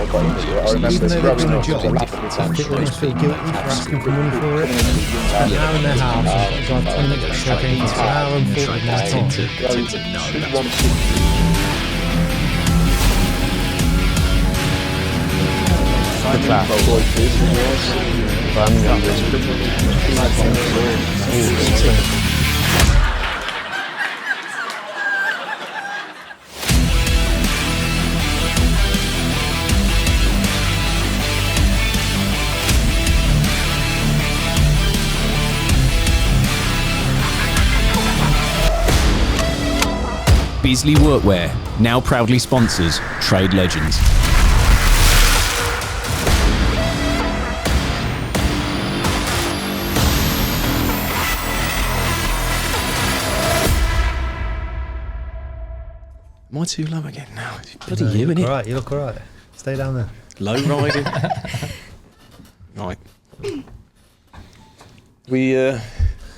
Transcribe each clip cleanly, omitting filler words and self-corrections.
I got into it. I remember Even though they're doing a job, growing up they almost feel guilty for asking for money for it. Now in their house, I've got to drive 20 minutes to Sheffield, it's an hour and 40 minutes time. The class. Beasley Workwear now proudly sponsors Trade Legends. Am I too low again now? Bloody you, innit? Alright, you look alright. Stay down there. Low riding. Right. We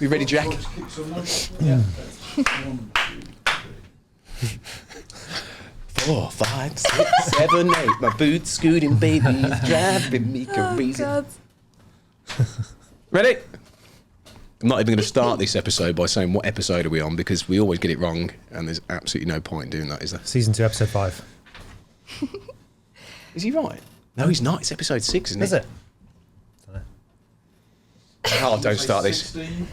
ready, Jack? Yeah. 4, 5, 6, 7, 8. My boots scooting, baby, driving me crazy. Ready? I'm not even going to start this episode by saying what episode are we on, because we always get it wrong, and there's absolutely no point in doing that, is there? Season 2, episode 5. Is he right? No, he's not. It's episode 6, isn't it? Is it? Oh, don't start this. 16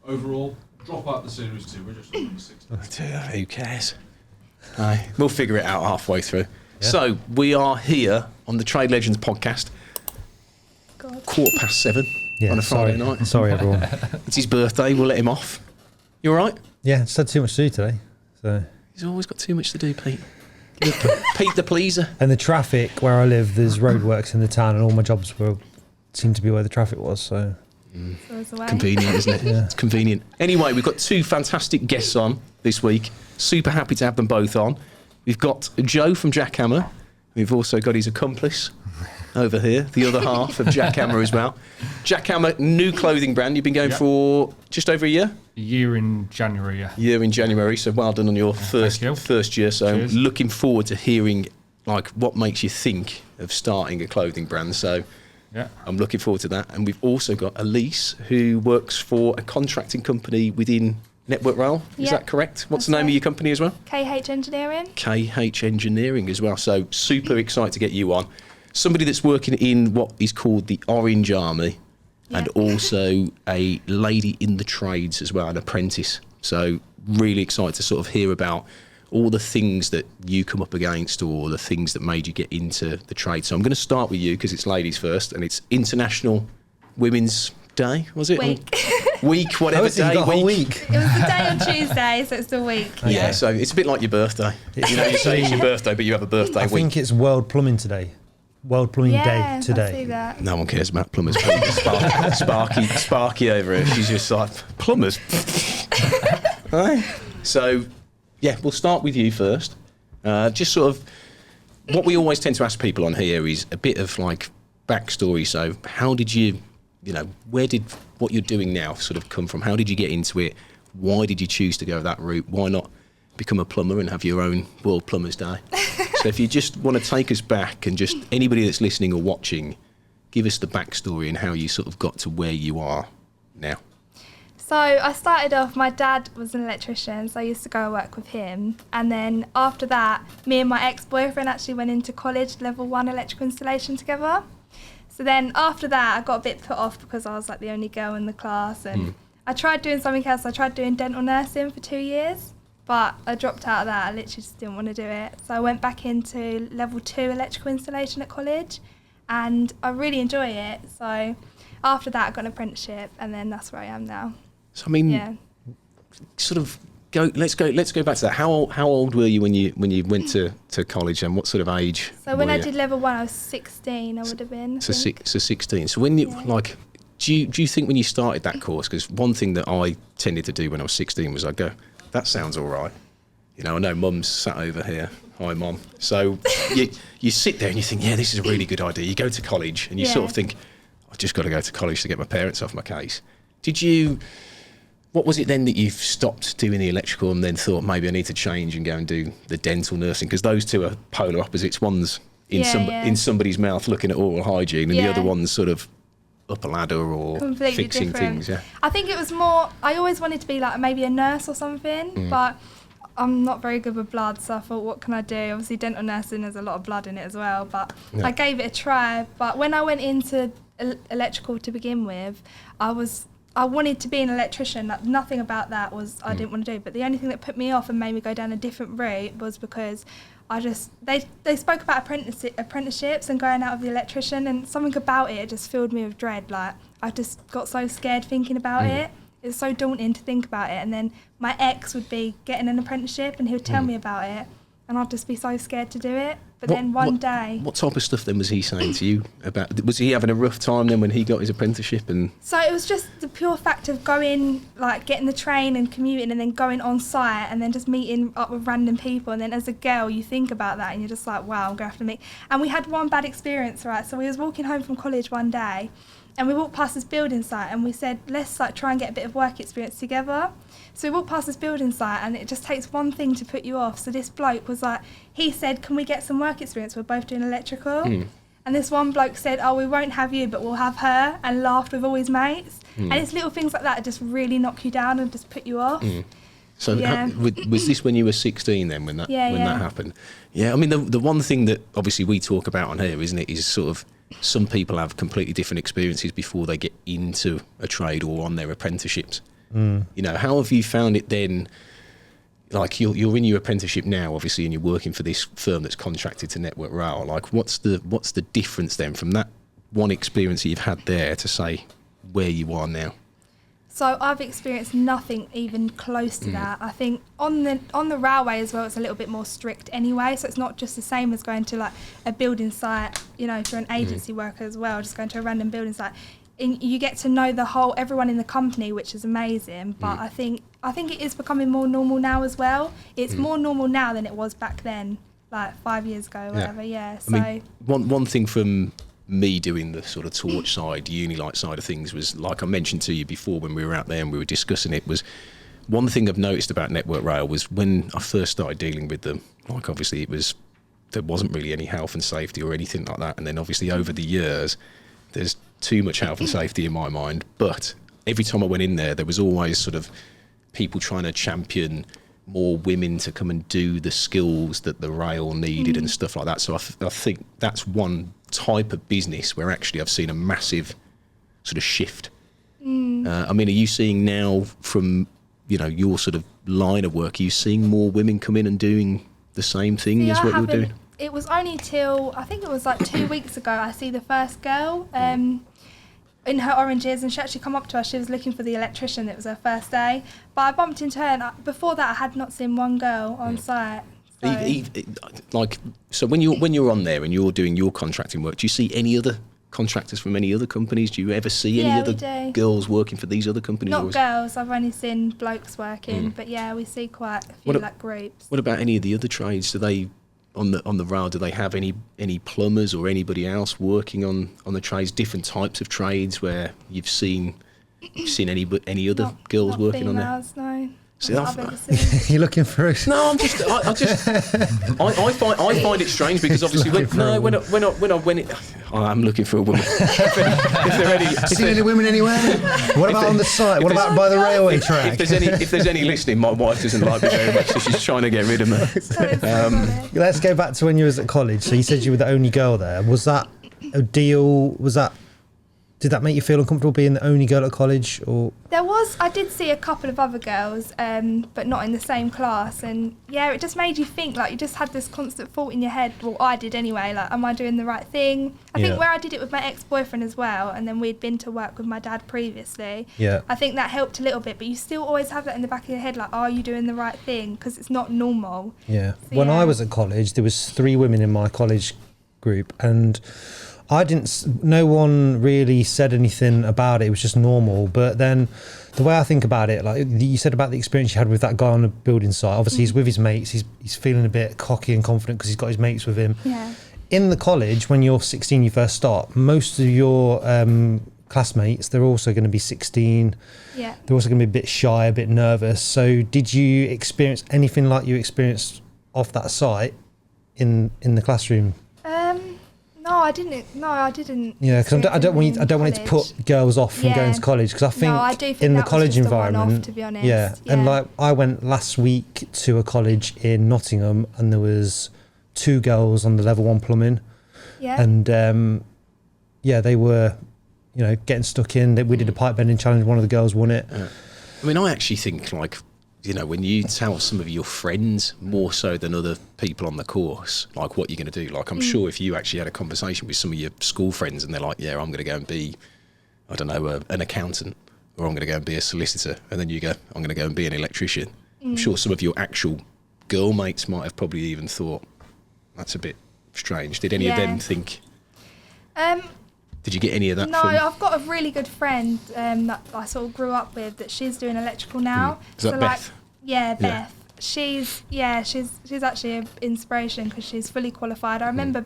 overall. Drop out the series 2. We're just on 16. Who cares? Aye, we'll figure it out halfway through. Yeah. So we are here on the Trade Legends podcast. God. 7:15 Yeah, on a Friday sorry. night. Sorry, everyone. It's his birthday. We'll let him off. You all right? Yeah, just had too much to do today. So. He's always got too much to do, Pete. Pete the pleaser. And the traffic where I live, there's roadworks in the town, and all my jobs seem to be where the traffic was. So. So it's away. Convenient, isn't it? Yeah. It's convenient. Anyway, we've got 2 fantastic guests on this week. Super happy to have them both on. We've got Joe from Jackhammer. We've also got his accomplice over here, the other half of Jackhammer as well. Jackhammer, new clothing brand. You've been going for just over a year? A year in January, yeah. Year in January, so well done on your first year. So Cheers. looking forward to hearing like what makes you think of starting a clothing brand. So Yeah. I'm looking forward to that. And we've also got Elise, who works for a contracting company within Network Rail. Is Yeah, that correct? What's the that's name of right. your company as well? KH Engineering. KH Engineering as well. So super excited to get you on. Somebody that's working in what is called the Orange Army, and Yeah. also a lady in the trades as well, an apprentice. So really excited to sort of hear about all the things that you come up against, or the things that made you get into the trade. So I'm going to start with you because it's ladies first, and it's International Women's Day, was it? Week, whatever Oh, so you day. got a whole week. It was the day on Tuesday, so it's the week. Yeah, so it's a bit like your birthday. You know, you say it's your birthday, but you have a birthday I week. think it's World Plumbing today. World Plumbing Yeah, Day I see today. that. No one cares about plumbers. Sparky over here. She's just like, plumbers? Right. So, yeah, we'll start with you first. Just sort of, what we always tend to ask people on here is a bit of like backstory. So how did you where did what you're doing now sort of come from? How did you get into it? Why did you choose to go that route? Why not become a plumber and have your own World Plumbers Day? So if you just want to take us back, and just anybody that's listening or watching, give us the backstory and how you sort of got to where you are now. So I started off, my dad was an electrician, so I used to go work with him. And then after that, me and my ex-boyfriend actually went into college, level 1 electrical installation together. So then after that, I got a bit put off because I was like the only girl in the class. And I tried doing something else. I tried doing dental nursing for 2 years, but I dropped out of that. I literally just didn't want to do it. So I went back into level 2 electrical installation at college, and I really enjoy it. So after that, I got an apprenticeship, and then that's where I am now. So I mean, Yeah. sort of let's go back to that. How old were you when you went to college, and what sort of age? So when were I you? did level 1, I was 16. I would have been. I So think. 16. So when you Yeah. do you think when you started that course? Because one thing that I tended to do when I was 16 was I'd go, that sounds all right. You know, I know Mum's sat over here. Hi, Mum. So you sit there and you think, yeah, this is a really good idea. You go to college and you sort of Yeah. think, I've just got to go to college to get my parents off my case. What was it then that you stopped doing the electrical and then thought maybe I need to change and go and do the dental nursing? Because those two are polar opposites. One's in somebody's mouth looking at oral hygiene, and the Yeah. other one's sort of up a ladder or Completely fixing different. things. Yeah. I think it was more, I always wanted to be like maybe a nurse or something, but I'm not very good with blood, so I thought, what can I do? Obviously dental nursing, there's a lot of blood in it as well, but Yeah. I gave it a try. But when I went into electrical to begin with, I wanted to be an electrician. Like, nothing about that was I didn't want to do, but the only thing that put me off and made me go down a different route was because they spoke about apprenticeships and going out of the electrician, and something about it just filled me with dread. Like, I just got so scared thinking about it. It was so daunting to think about it. And then my ex would be getting an apprenticeship and he would tell me about it, and I'd just be so scared to do it. But then one day... What type of stuff then was he saying to you about... Was he having a rough time then when he got his apprenticeship? And So it was just the pure fact of going, like getting the train and commuting and then going on site and then just meeting up with random people. And then as a girl, you think about that and you're just like, wow, I'm going to have to meet... And we had one bad experience, right? So we was walking home from college one day and we walked past this building site and we said, let's like try and get a bit of work experience together. So we walked past this building site and it just takes one thing to put you off. So this bloke was like, he said, can we get some work experience? We're both doing electrical. And this one bloke said, oh, we won't have you, but we'll have her, and laughed with all his mates. And it's little things like that just really knock you down and just put you off. so Yeah. was this when you were 16 then when that Yeah, when yeah. that happened? Yeah, I mean, the one thing that obviously we talk about on here, isn't it, is sort of some people have completely different experiences before they get into a trade or on their apprenticeships. You know, how have you found it then? Like you're in your apprenticeship now, obviously, and you're working for this firm that's contracted to Network Rail. Like, what's the difference then from that one experience that you've had there to say where you are now? So I've experienced nothing even close to that. I think on the railway as well, it's a little bit more strict anyway. So it's not just the same as going to like a building site. You know, if you're an agency worker as well, just going to a random building site. And you get to know everyone in the company, which is amazing. But I think it is becoming more normal now as well. It's more normal now than it was back then, like 5 years ago, or whatever. Yeah. So I mean, one thing from me doing the sort of torch side, Unilight side of things was, like I mentioned to you before when we were out there and we were discussing it, was one thing I've noticed about Network Rail was when I first started dealing with them, like obviously there wasn't really any health and safety or anything like that. And then obviously over the years, there's too much health and safety in my mind. But every time I went in there was always sort of people trying to champion more women to come and do the skills that the rail needed and stuff like that. So I think that's one type of business where actually I've seen a massive sort of shift. I mean, are you seeing now from, you know, your sort of line of work, are you seeing more women come in and doing the same thing as what you're doing? It was only till, I think it was like 2 weeks ago, I see the first girl in her oranges, and she actually come up to us. She was looking for the electrician. It was her first day. But I bumped into her, and before that I had not seen one girl on site. So when you're on there and you're doing your contracting work, do you see any other contractors from any other companies? Do you ever see any other girls working for these other companies? Not girls, I've only seen blokes working, but yeah, we see quite a few like groups. What about any of the other trades? Do they on the rail? Do they have any plumbers or anybody else working on the trades? Different types of trades where you've seen any other girls working on there? No. See, You're looking for us? No, I find it strange because obviously I'm looking for a woman. Seen any women anywhere? What about on the site? What about by the railway track? If there's any listening, my wife doesn't like me very much, so she's trying to get rid of me. Let's go back to when you was at college. So you said you were the only girl there. Was that a deal? Did that make you feel uncomfortable being the only girl at college, or? I did see a couple of other girls, but not in the same class, and yeah, it just made you think, like, you just had this constant thought in your head, well, I did anyway, like, am I doing the right thing? I think where I did it with my ex-boyfriend as well, and then we'd been to work with my dad previously, I think that helped a little bit, but you still always have that in the back of your head, like, are you doing the right thing? Because it's not normal. So, when I was at college, there was 3 women in my college group, and no one really said anything about it. It was just normal. But then the way I think about it, like you said about the experience you had with that guy on the building site, obviously he's with his mates, he's feeling a bit cocky and confident because he's got his mates with him. In the college, when you're 16, you first start, most of your classmates, they're also going to be 16. They're also going to be a bit shy, a bit nervous. So did you experience anything like you experienced off that site in the classroom? I didn't. No, I didn't. Yeah, because I don't want it to college. put girls off from going to college, because I think, I do think in the that was college just a one-off, environment, to be honest. yeah, and like I went last week to a college in Nottingham, and there was 2 girls on the level 1 plumbing, and yeah, they were, you know, getting stuck in. We did a pipe bending challenge. One of the girls won it. I mean, I actually think, like, you know, when you tell some of your friends more so than other people on the course, like what you're going to do, like I'm sure if you actually had a conversation with some of your school friends and they're like, yeah, I'm going to go and be, I don't know, an accountant, or I'm going to go and be a solicitor, and then you go, I'm going to go and be an electrician. I'm sure some of your actual girl mates might have probably even thought, that's a bit strange. Did any of them think? Did you get any of that? No, I've got a really good friend that I sort of grew up with, that she's doing electrical now. Is that Beth? Yeah, Beth. She's actually an inspiration, because she's fully qualified. I remember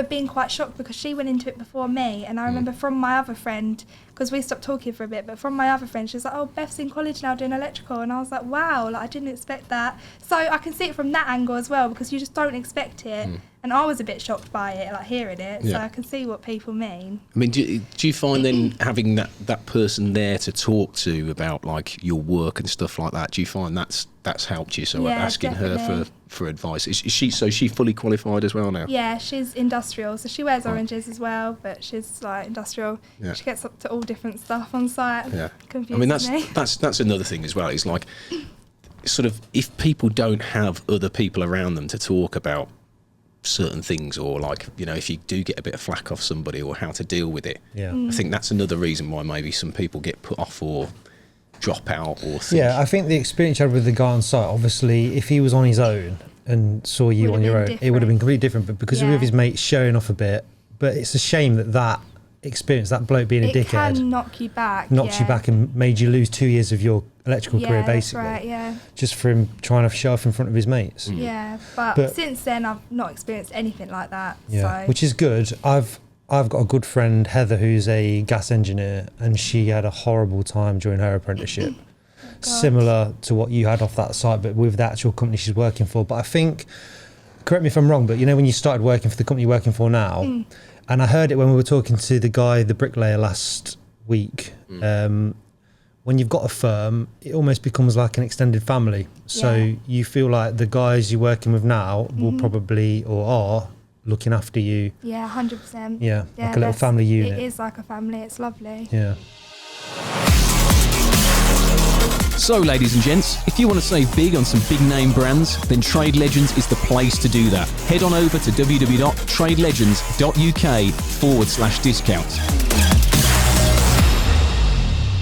being quite shocked, because she went into it before me, and I remember from my other friend, because we stopped talking for a bit, but from my other friend, she was like, oh, Beth's in college now doing electrical, and I was like, wow, like I didn't expect that. So I can see it from that angle as well, because you just don't expect it. And I was a bit shocked by it, like hearing it, so I can see what people mean. I mean, do you find then having that person there to talk to about like your work and stuff like that, do you find that's helped you? So asking definitely. her for advice. Is she fully qualified as well now? Yeah, she's industrial, so she wears oranges as well, but she's like industrial. Yeah. She gets up to all different stuff on site. Yeah. Confuses I mean, me. that's another thing as well. It's like, sort of, if people don't have other people around them to talk about certain things, or like, you know, if you do get a bit of flack off somebody, or how to deal with it, I think that's another reason why maybe some people get put off or drop out or think. Yeah, I think the experience you had with the guy on site, obviously, if he was on his own and saw you on your own, it would have been completely different. But because of his mates showing off a bit, but it's a shame that experience, that bloke being a dickhead, can knock you back. Knocked you back and made you lose 2 years of your electrical career, basically. That's right, yeah. Just for him trying to show off in front of his mates. Yeah, but since then I've not experienced anything like that. Yeah, so. which is good. I've got a good friend, Heather, who's a gas engineer, and she had a horrible time during her apprenticeship. Similar to what you had off that site, but with the actual company she's working for. But I think, correct me if I'm wrong, but you know, when you started working for the company you're working for now, and I heard it when we were talking to the guy, the bricklayer, last week, when you've got a firm, it almost becomes like an extended family. So you feel like the guys you're working with now will probably, or are, looking after you. Yeah, 100%. Yeah, like a little family unit. It is like a family, it's lovely. Yeah. So, ladies and gents, if you want to save big on some big name brands, then Trade Legends is the place to do that. Head on over to www.tradelegends.uk/discounts.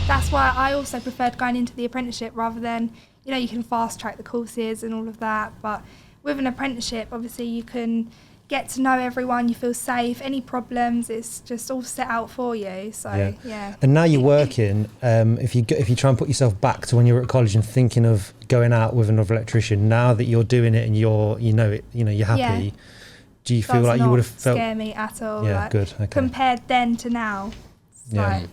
That's why I also preferred going into the apprenticeship rather than, you know, you can fast track the courses and all of that. But with an apprenticeship, obviously you can get to know everyone, you feel safe, any problems, it's just all set out for you. So, yeah. And now you're working, if you try and put yourself back to when you were at college and thinking of going out with another electrician, now that you're doing it and you're happy, do you feel like you would have felt... Does not scare me at all. Yeah, like, good. Okay. Compared then to now, I'm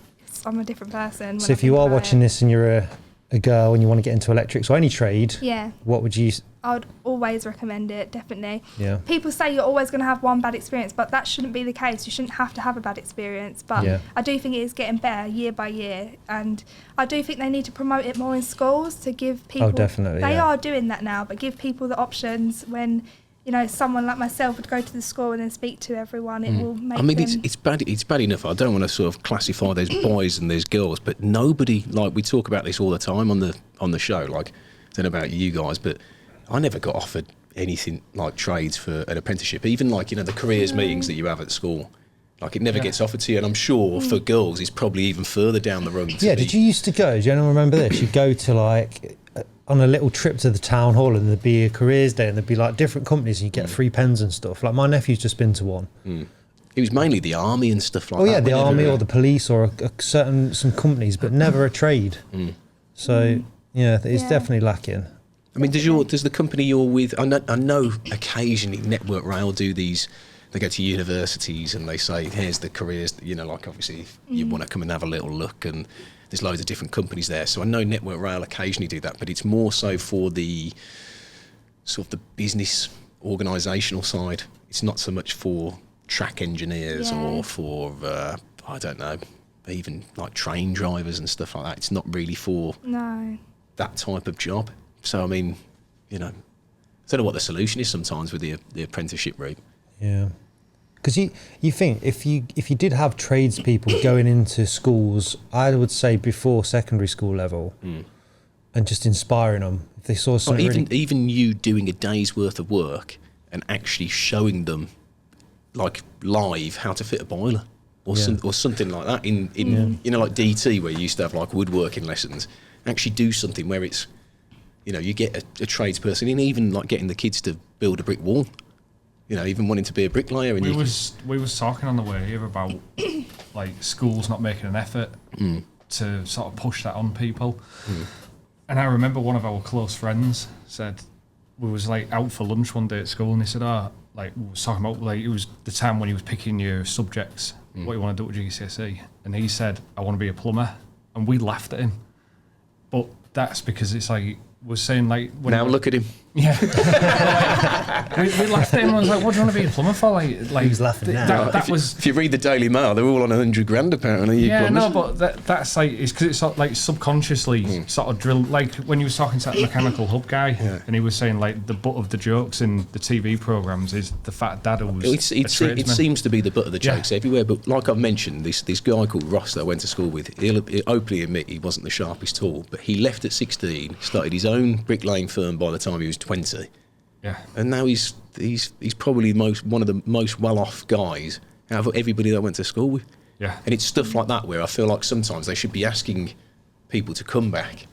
a different person. So if you are watching this and you're a girl and you want to get into electrics or any trade, what would you... I would always recommend it, definitely. Yeah. People say you're always going to have one bad experience, but that shouldn't be the case. You shouldn't have to have a bad experience. But I do think it is getting better year by year. And I do think they need to promote it more in schools to give people... Oh, definitely, They are doing that now, but give people the options when... You know, someone like myself would go to the school and then speak to everyone. It will make. I mean, it's bad enough. I don't want to sort of classify there's boys and there's girls, but nobody, like, we talk about this all the time on the show. Like, I don't know about you guys, but I never got offered anything like trades for an apprenticeship. Even like, you know, the careers meetings that you have at school. Like, it never gets offered to you, and I'm sure for girls it's probably even further down the road. Did you used to go? Do you remember this? You'd go to like on a little trip to the town hall, and there'd be a careers day, and there'd be like different companies, and you get free pens and stuff. Like my nephew's just been to one. It was mainly the army and stuff like that. Oh yeah, the army or the police or some companies, but never a trade. So it's definitely lacking. I mean, does the company you're with? I know occasionally Network Rail do these. They go to universities and they say, here's the careers, you know, like obviously if you want to come and have a little look, and there's loads of different companies there. So I know Network Rail occasionally do that, but it's more so for the sort of the business organisational side. It's not so much for track engineers or for I don't know, even like train drivers and stuff like that. It's not really for that type of job. So I mean, you know, I don't know what the solution is sometimes with the apprenticeship route. Yeah, because you think if you did have tradespeople going into schools, I would say before secondary school level, and just inspiring them, if they saw something even you doing a day's worth of work and actually showing them like live how to fit a boiler or something like that in you know, like DT where you used to have like woodworking lessons. Actually do something where it's, you know, you get a tradesperson in, even like getting the kids to build a brick wall, you know, even wanting to be a bricklayer. And we was talking on the way here about like schools not making an effort to sort of push that on people. And I remember one of our close friends said, we was like out for lunch one day at school, and he said, like we was talking about like it was the time when he was picking your subjects, what you want to do at GCSE, and he said, I want to be a plumber, and we laughed at him. But that's because it's like was saying like when now look at him. Yeah, we laughed at him. And I was like, "What do you want to be a plumber for?" Like Who's laughing now? If you read the Daily Mail, they're all on $100,000 apparently. Yeah, no, but that's like it's because it's sort of like subconsciously sort of drilled. Like when you was talking to that mechanical hub guy, and he was saying like the butt of the jokes in the TV programs is the fat dad who's it seems to be the butt of the jokes everywhere. But like I've mentioned, this guy called Ross that I went to school with, he'll openly admit he wasn't the sharpest tool, but he left at 16, started his own bricklaying firm by the time he was 20. Yeah. And now he's probably one of the most well-off guys out of everybody that I went to school with. Yeah. And it's stuff like that where I feel like sometimes they should be asking people to come back,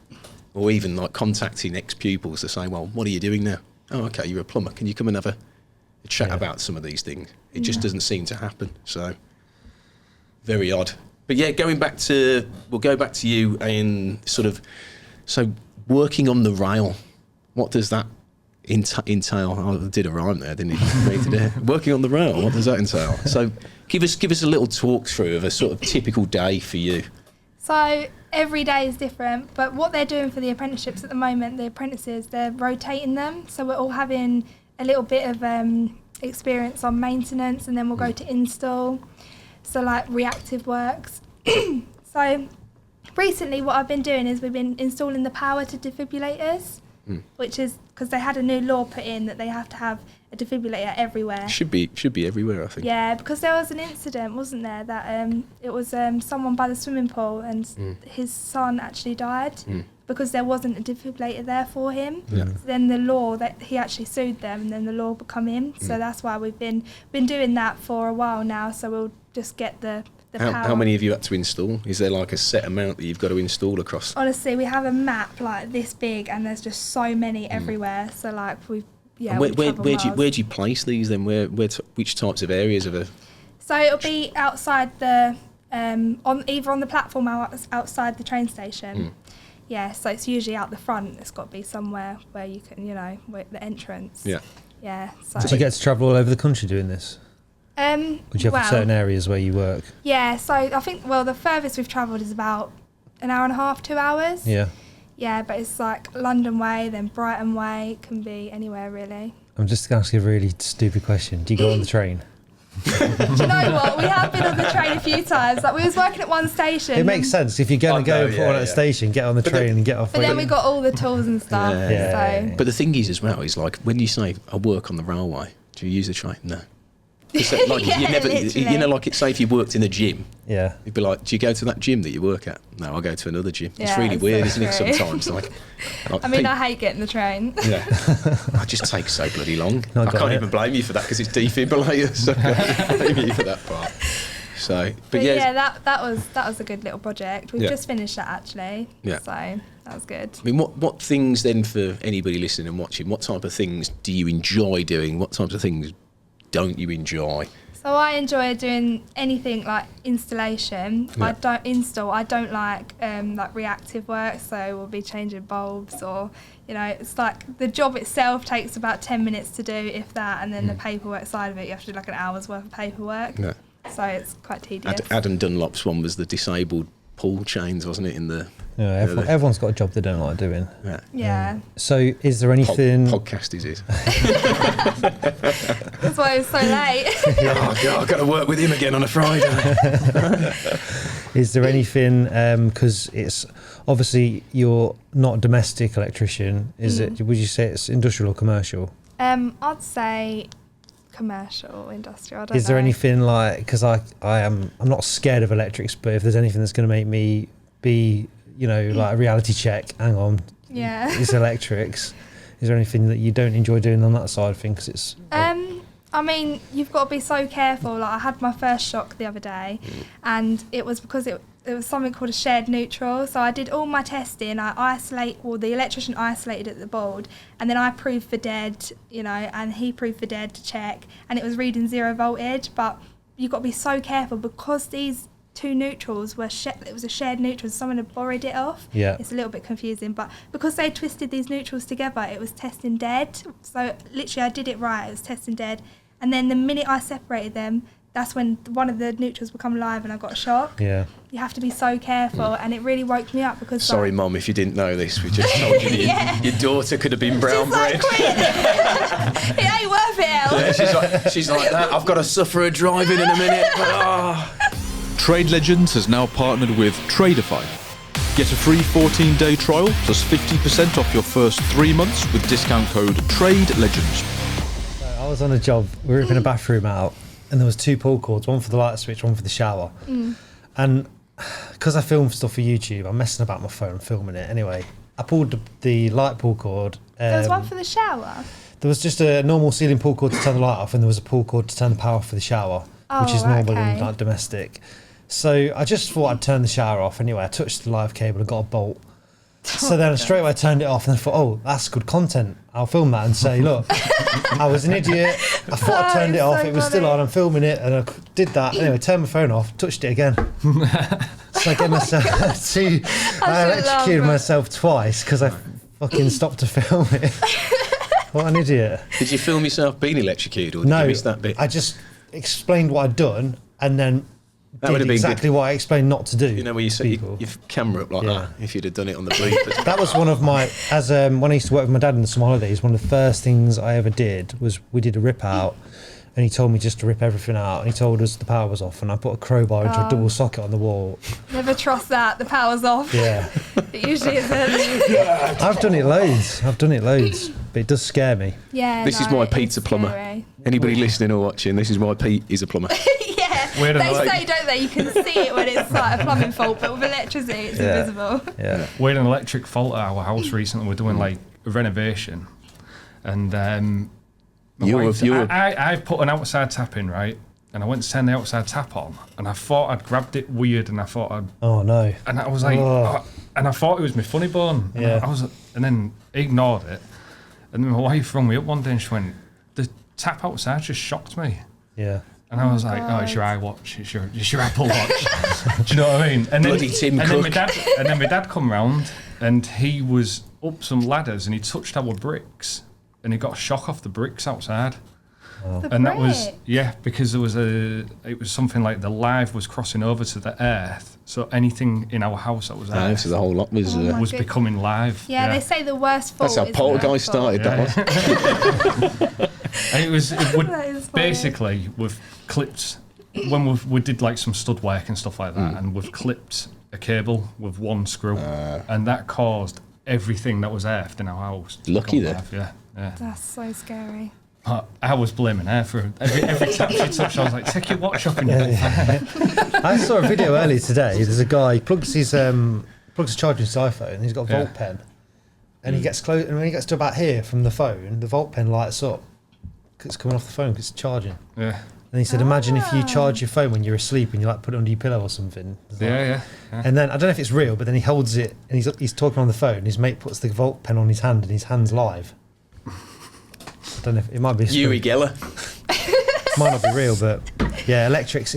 or even like contacting ex-pupils to say, well, what are you doing now? Oh, okay, you're a plumber. Can you come and have a chat about some of these things? It just doesn't seem to happen. So very odd. But yeah, we'll go back to you and sort of, so working on the rail, what does that entail? I did a rhyme there, didn't you? Working on the rail, what does that entail? So give us a little talk through of a sort of typical day for you. So every day is different, but what they're doing for the apprenticeships at the moment, the apprentices, they're rotating them. So we're all having a little bit of experience on maintenance, and then we'll go to install. So like reactive works. So recently what I've been doing is we've been installing the power to defibrillators, which is because they had a new law put in that they have to have a defibrillator everywhere. Should be everywhere, I think. Yeah, because there was an incident, wasn't there, that it was someone by the swimming pool and his son actually died because there wasn't a defibrillator there for him. Yeah. So then the law, that he actually sued them, and then the law come in. So that's why we've been doing that for a while now. So we'll just get the power. How many have you had to install? Is there like a set amount that you've got to install across? Honestly, we have a map like this big, and there's just so many everywhere. So like where do you place these then? Which types of areas of a? So it'll be outside the either on the platform or outside the train station. Yeah, so it's usually out the front. It's got to be somewhere where you can, where the entrance. Yeah. Yeah. So do you get to travel all over the country doing this? Would you have certain areas where you work? Yeah, so I think, the furthest we've travelled is about an hour and a half, 2 hours. Yeah. Yeah, but it's like London way, then Brighton way. It can be anywhere, really. I'm just going to ask you a really stupid question. Do you go on the train? Do you know what? We have been on the train a few times. Like we was working at one station. It makes sense. If you're going to go at a station, get on the train and get off. But then we got all the tools and stuff. So. But the thing is as well, is like when you say, I work on the railway, do you use the train? No. Like yeah, you never, literally. like it's say if you worked in a gym, yeah, you'd be like, do you go to that gym that you work at? No, I go to another gym. Yeah, it's really weird, so isn't it? Sometimes, like I mean, I hate getting the train. Yeah, it just takes so bloody long. No, I can't even blame you for that because it's defibrillators. So I can't blame you for that part. So, but yeah, that was a good little project. We've just finished that actually. Yeah. So that was good. I mean, what things then for anybody listening and watching? What type of things do you enjoy doing? What types of things don't you enjoy? So I enjoy doing anything like installation. Yeah. I don't install. I don't like reactive work. So we'll be changing bulbs, or it's like the job itself takes about 10 minutes to do, if that, and then the paperwork side of it, you have to do like an hour's worth of paperwork. Yeah. So it's quite tedious. Adam Dunlop's one was the disabled pull chains, wasn't it? In the Yeah, everyone's got a job they don't like doing. Yeah. So is there anything... Podcast is it? That's why it was so late. Oh, God, I've got to work with him again on a Friday. Is there anything, because it's obviously you're not a domestic electrician, is it? Would you say it's industrial or commercial? I'd say commercial, industrial. I don't know. Is there anything like, because I'm not scared of electrics, but if there's anything that's going to make me be, you know, like a reality check, hang on, it's electrics. Is there anything that you don't enjoy doing on that side of things? 'Cause it's I mean, you've got to be so careful. Like, I had my first shock the other day, and it was because it was something called a shared neutral. So I did all my testing. The electrician isolated at the board, and then I proved for dead, you know, and he proved for dead to check, and it was reading 0 voltage. But you've got to be so careful because these two neutrals were it was a shared neutral. Someone had borrowed it off. Yeah. It's a little bit confusing, but because they twisted these neutrals together, it was testing dead. So literally, I did it right. It was testing dead. And then the minute I separated them, that's when one of the neutrals become live and I got a shock. Yeah. You have to be so careful, and it really woke me up because... Sorry, Mum, if you didn't know this. We just told you your daughter could have been brown bread. Like, it ain't worth it, Elle. Yeah, she's like that. I've got to suffer a driving in a minute. Trade Legends has now partnered with Tradeify. Get a free 14-day trial plus 50% off your first 3 months with discount code TRADELEGENDS. I was on a job, we were ripping a bathroom out, and there was 2 pull cords, one for the light switch, one for the shower. And because I film stuff for YouTube, I'm messing about my phone, filming it. Anyway, I pulled the light pull cord. There was one for the shower? There was just a normal ceiling pull cord to turn the light off, and there was a pull cord to turn the power off for the shower, which is normal in like domestic. So I just thought I'd turn the shower off. Anyway, I touched the live cable and got a bolt. So then straight away I turned it off and I thought, oh, that's good content. I'll film that and say, look, I was an idiot. I thought I turned it off. It was still on. I'm filming it, and I did that. Anyway, turned my phone off, touched it again. So I gave myself I electrocuted myself twice because I fucking stopped to film it. What an idiot. Did you film yourself being electrocuted, or did you miss that bit? I just explained what I'd done and then that would have been exactly good. what I explained not to do. You know, where you set your camera up like that, if you'd have done it on the bleepers. That was one of my, when I used to work with my dad in the summer holidays, one of the first things I ever did was we did a rip out, and he told me just to rip everything out, and he told us the power was off, and I put a crowbar into a double socket on the wall. Never trust that, the power's off. Yeah. It usually isn't. I've done it loads, but it does scare me. Yeah. This is why Pete's a plumber. Scary. Anybody listening or watching, this is why Pete is a plumber. Yeah, they say, don't they, you can see it when it's like a plumbing fault, but with electricity it's invisible. Yeah. We had an electric fault at our house recently. We're doing like a renovation, and I put an outside tap in, right, and I went to turn the outside tap on, and I thought I'd grabbed it weird, and I thought I'd... Oh no. And I was like, and I thought it was my funny bone. And Yeah. and then ignored it, and then my wife rang me up one day and she went, the tap outside just shocked me. Yeah. And I was like, oh, it's your iWatch, it's your Apple Watch. Do you know what I mean? And Bloody Tim Cook. Then my dad come round, and he was up some ladders, and he touched our bricks, and he got a shock off the bricks outside. And that was because it was something like the live was crossing over to the earth, so anything in our house that was earth So the whole lot was becoming live. Yeah, they say the worst fault. That's how Poltergeist started. That was. And it would That is funny. basically we've clipped when we did like some stud work and stuff like that, and we've clipped a cable with one screw, and that caused everything that was earthed in our house. Lucky to go there. live. Yeah. That's so scary. I was blaming her for every tap she touched. I was like, take your watch off and you're I saw a video earlier today. There's a guy plugs his charger into his iPhone, and he's got a Volt pen, and he gets close, and when he gets to about here from the phone, the Volt pen lights up. It's coming off the phone because it's charging. Yeah. And he said, imagine if you charge your phone when you're asleep and you like put it under your pillow or something. Yeah. And then I don't know if it's real, but then he holds it and he's talking on the phone. His mate puts the Volt pen on his hand and his hand's live. I don't know if it might be. Yui Geller. Might not be real, but Yeah, electrics.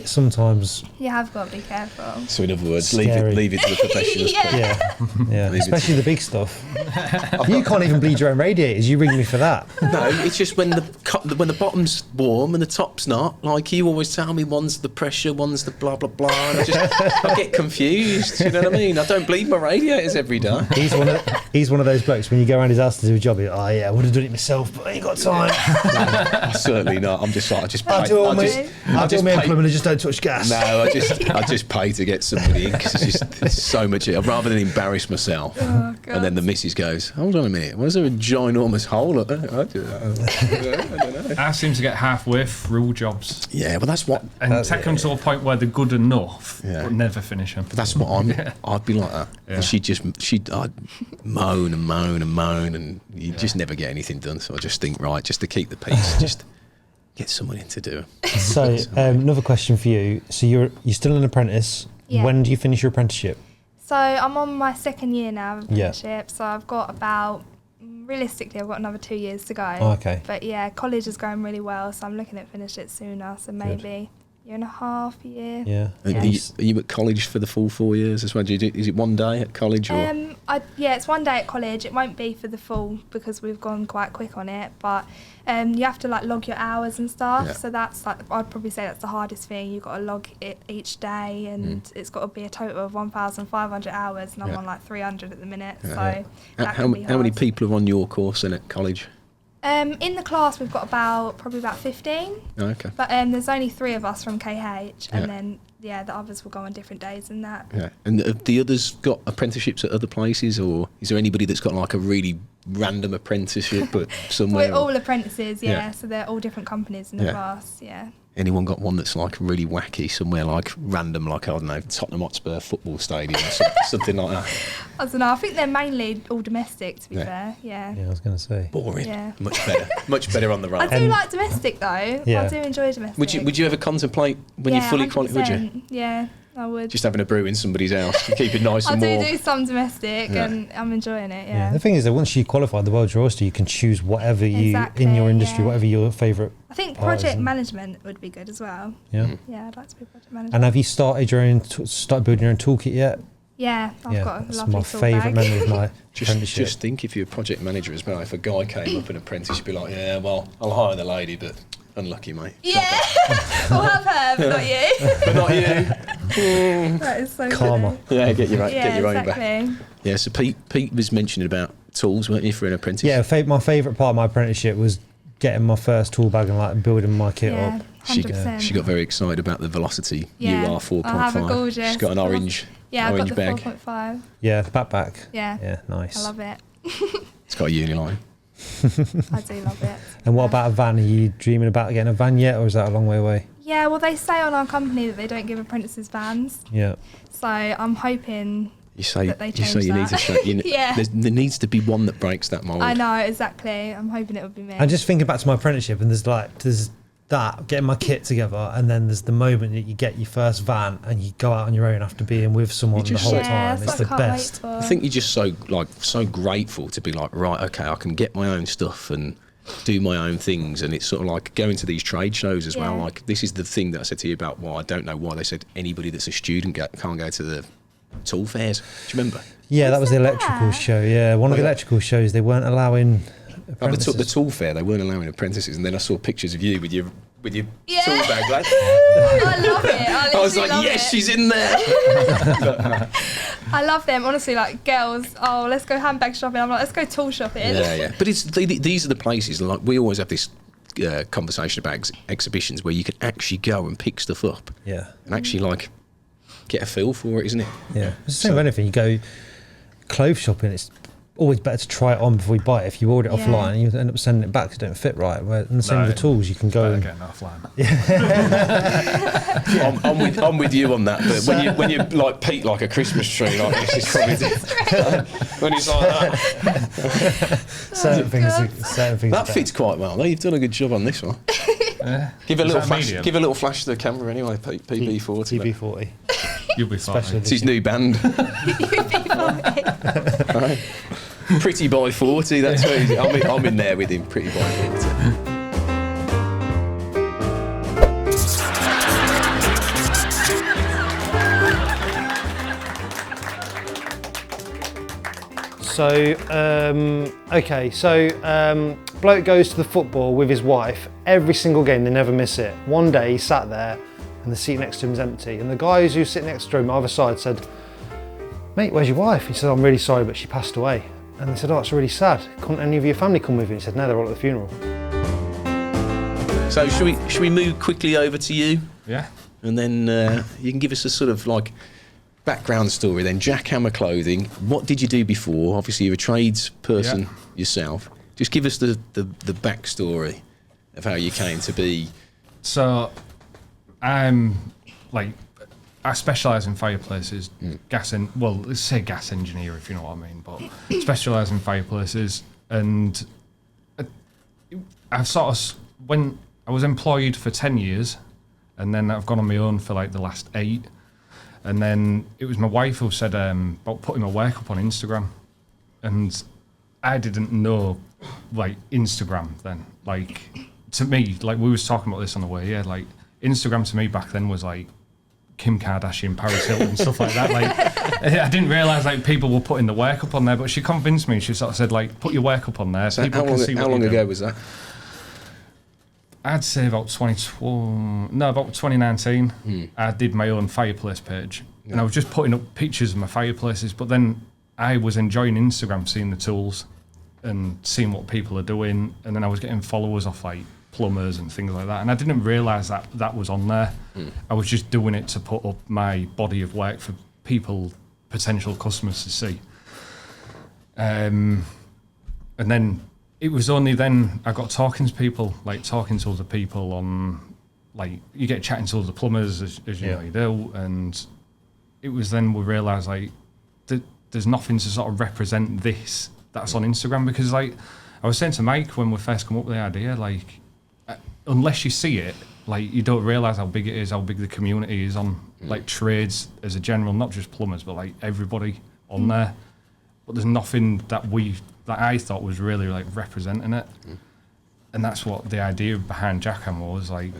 Sometimes. You have got to be careful. So in other words, Scary. leave it to the professionals. Yeah. Yeah, Leave it especially the big stuff. You can't even bleed your own radiators. You ring me for that. No, it's just when the bottom's warm and the top's not. Like you always tell me, one's the pressure, one's the blah blah blah, and I get confused. You know what I mean? I don't bleed my radiators every day. He's one of those blokes when you go around his house to do a job. I would have done it myself, but I ain't got time. No, certainly not. I'm just like I do all my own plumbing. I just don't touch gas. No, I just pay to get somebody in because it's so much. Rather than embarrass myself, Oh, God. and then the missus goes, "Hold on a minute, was there a ginormous hole up there?" I don't know. I seem to get halfway through jobs Yeah, but that's what. and take them to a point where they're good enough, Yeah. but never finish them. But that's what I'd be like that. Yeah. And I'd moan and moan and moan, and you just never get anything done. So I just think, right, just to keep the peace, just get someone in to do it. So another question for you. So you're still an apprentice. Yeah. When do you finish your apprenticeship? So I'm on my second year now of Yeah. apprenticeship. So I've got realistically, I've got another 2 years to go. Oh, okay. But yeah, college is going really well, so I'm looking at finish it sooner. So maybe year and a half, a year. Yeah. Are you at college for the full 4 years as well? Is it one day at college or? It's one day at college. It won't be for the full because we've gone quite quick on it. But you have to log your hours and stuff. Yeah. So that's I'd probably say that's the hardest thing. You've got to log it each day, and it's got to be a total of 1,500 hours, and I'm on 300 at the minute. Yeah. So that can be How many hard. people are on your course then at college? In the class, we've got probably about 15. Oh, okay. But there's only 3 of us from KH, Yeah. and then the others will go on different days and that. Yeah. And have the others got apprenticeships at other places, or is there anybody that's got a really random apprenticeship but somewhere? We're all apprentices, Yeah. so they're all different companies in the Yeah. class, yeah. Anyone got one that's really wacky somewhere, random, I don't know, Tottenham Hotspur football stadium or something like that? I don't know, I think they're mainly all domestic, to be Yeah. fair, yeah. Yeah, I was going to say. Boring. Yeah. Much better on the road. I do like domestic though. Yeah. I do enjoy domestic. Would you ever contemplate when you're fully qualified? Would you 100%. Yeah, I would. just having a brew in somebody's house, keep it nice I and warm? do some domestic, Yeah. and I'm enjoying it. Yeah. Yeah. The thing is that once you qualify, the world's your oyster. You can choose whatever you Exactly, in your industry, yeah. whatever your favourite. I think part is, project and- management would be good as well. Yeah. Yeah, I'd like to be project manager. And have you started building your own toolkit yet? Yeah, I've got a that's lovely my tool favourite bag. memory of my apprenticeship. Just think if you're a project manager as well, if a guy came up an apprentice, you'd be like, yeah, well, I'll hire the lady, but unlucky, mate. Yeah, we'll have her, but not you. But not you. That is so Karma. funny. Yeah, get your own exactly. back. Yeah, so Pete was mentioning about tools, weren't you, for an apprentice? Yeah, my favourite part of my apprenticeship was getting my first tool bag and building my kit Yeah, up. 100%. She got very excited about the Velocity Yeah, UR 4.5. I have a gorgeous. She's got an orange Yeah, I've got the bag. 4.5. Yeah, the backpack. Yeah. Yeah, nice. I love it. It's got a Uniline. I do love it. And what about a van? Are you dreaming about getting a van yet, or is that a long way away? Yeah, well, they say on our company that they don't give apprentices vans, Yeah. so I'm hoping. You say That they you change need to that. show. Yeah. There needs to be one that breaks that mold. I know exactly. I'm hoping it would be me. And just thinking back to my apprenticeship, and there's that getting my kit together, and then there's the moment that you get your first van and you go out on your own after being with someone the whole yeah, time. that's It's what the I can't best. wait for. I think you're just so grateful to be like, right, okay, I can get my own stuff and do my own things, and it's sort of like going to these trade shows as well. Yeah. Like this is the thing that I said to you about why I don't know why they said anybody that's a student can't go to the tool fairs. Do you remember? Yeah, that was the that electrical there? show. Yeah, one of the electrical shows, they weren't allowing At apprentices. the tool fair, they weren't allowing apprentices, and then I saw pictures of you with your Yeah. tool bag. Like, I love it. I was like, love yes, it. she's in there. I love them, honestly. Like girls, oh, let's go handbag shopping. I'm like, let's go tool shopping. Yeah. But these are the places. Like we always have this conversation about exhibitions where you can actually go and pick stuff up Yeah, and actually get a feel for it, isn't it? yeah. It's the same with anything. You go clothes shopping, it's always better to try it on before you buy it. If you order it Yeah. offline, you end up sending it back because it don't fit right. And the same with the tools, you can go and Getting offline. I'm with you on that. But when you like Pete like a Christmas tree like this, it's probably when he's like that. certain things. God. Certain things. That fits quite well. Though. You've done a good job on this one. Give a Is little that flash. medium? Give a little flash to the camera anyway. PB40. mate. TB40. You'll be fine. Special It's his new band. Right. Pretty Boy 40. That's what he's, I'm in there with him. Pretty Boy 40. Bloke goes to the football with his wife every single game. They never miss it. One day he sat there, and the seat next to him is empty. And the guys who sit next to him, either side, said, "Mate, where's your wife?" He said, "I'm really sorry, but she passed away." And they said, "Oh, it's really sad. Couldn't any of your family come with you?" He said, "No, they're all at the funeral." So should we move quickly over to you? Yeah. And then you can give us a sort of like background story then. Jackhammer Clothing, what did you do before? Obviously you're a tradesperson yourself. Just give us the backstory of how you came to be. So I specialise in fireplaces, let's say gas engineer if you know what I mean, but specialise in fireplaces. And I've sort of, when I was employed for 10 years, and then I've gone on my own for like the last 8. And then it was my wife who said about putting my work up on Instagram. And I didn't know like Instagram then. Like to me, like we was talking about this on the way, like Instagram to me back then was like Kim Kardashian, Paris Hilton and stuff like that. Like I didn't realise like people were putting the work up on there, but she convinced me. She sort of said like, put your work up on there. So people can see how long ago was that? I'd say about 2019. I did my own fireplace page, and I was just putting up pictures of my fireplaces. But then I was enjoying Instagram, seeing the tools and seeing what people are doing, and then I was getting followers off like plumbers and things like that. And I didn't realise that that was on there. I was just doing it to put up my body of work for people, potential customers to see. And then it was only then I got talking to people, like talking to other people on, like you get chatting to other plumbers as you know you do, and it was then we realised like there's nothing to sort of represent this that's on Instagram, because like I was saying to Mike when we first come up with the idea, like unless you see it, like you don't realise how big it is, how big the community is on like trades as a general, not just plumbers, but like everybody on there. But there's nothing that I thought was really like representing it, and that's what the idea behind Jackhammer was. Like,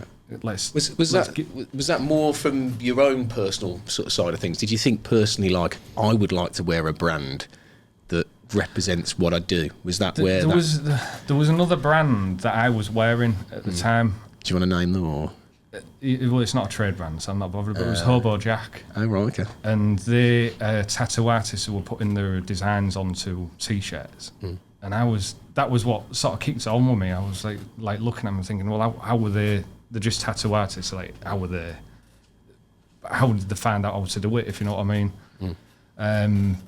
was that more from your own personal Sort of side of things? Did you think personally, like I would like to wear a brand that represents what I do? Was that there was another brand that I was wearing at the time. Do you want to name them or? Well, it's not a trade brand, so I'm not bothered, but it was Hobo Jack. Oh, right, okay. And they tattoo artists who were putting their designs onto T-shirts. And that was what sort of kicked it on with me. I was like looking at them and thinking, well, how were they? They're just tattoo artists. Like, how were they? How did they find out how to do it? If you know what I mean.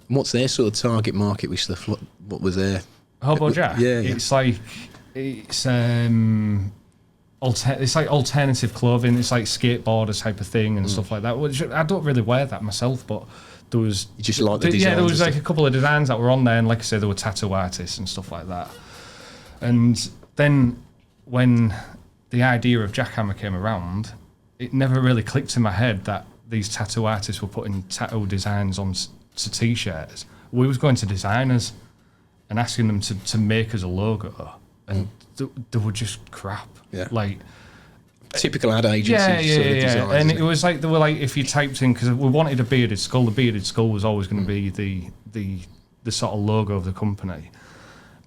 What's their sort of target market with stuff? What was their Hobo Jack? Yeah. It's like alternative clothing. It's like skateboarder type of thing and stuff like that. Which I don't really wear that myself, but there was you just like the designs. Yeah, there was like a couple of designs that were on there, and like I said, there were tattoo artists and stuff like that. And then when the idea of Jackhammer came around, it never really clicked in my head that these tattoo artists were putting tattoo designs on to T-shirts. We was going to designers and asking them to make us a logo, and they were just crap. Yeah. Like typical ad agency sort of designs. And it was like they were like, if you typed in, because we wanted a bearded skull, the bearded skull was always going to be the sort of logo of the company.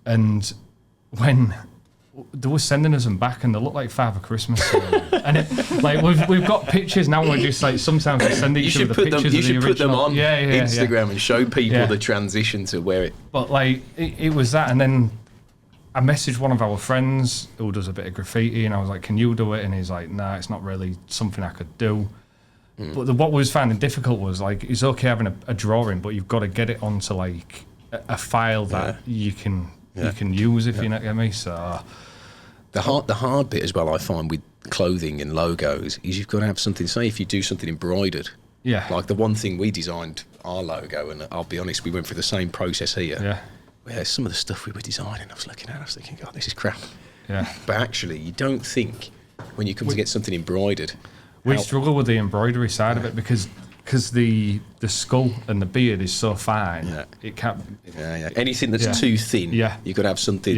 And when they were sending us them back, and they looked like Father Christmas. And we've got pictures now. We're just like sometimes we send each other the pictures of the original. You should put them on Instagram and show people the transition to where it. But like it was that, and then I messaged one of our friends who does a bit of graffiti, and I was like, "Can you do it?" And he's like, "Nah, it's not really something I could do." But what we was finding difficult was like, it's okay having a drawing, but you've got to get it onto like a file that you can use if you know what I mean. So the hard bit as well, I find with clothing and logos, is you've got to have something. Say if you do something embroidered, like the one thing we designed our logo, and I'll be honest, we went through the same process here. Yeah. Yeah, some of the stuff we were designing, I was looking at, I was thinking, God, this is crap. Yeah. But actually, you don't think when you come to get something embroidered. We struggle with the embroidery side of it because the skull and the beard is so fine. Yeah. It can't. Yeah. Anything that's too thin, you've got to have something.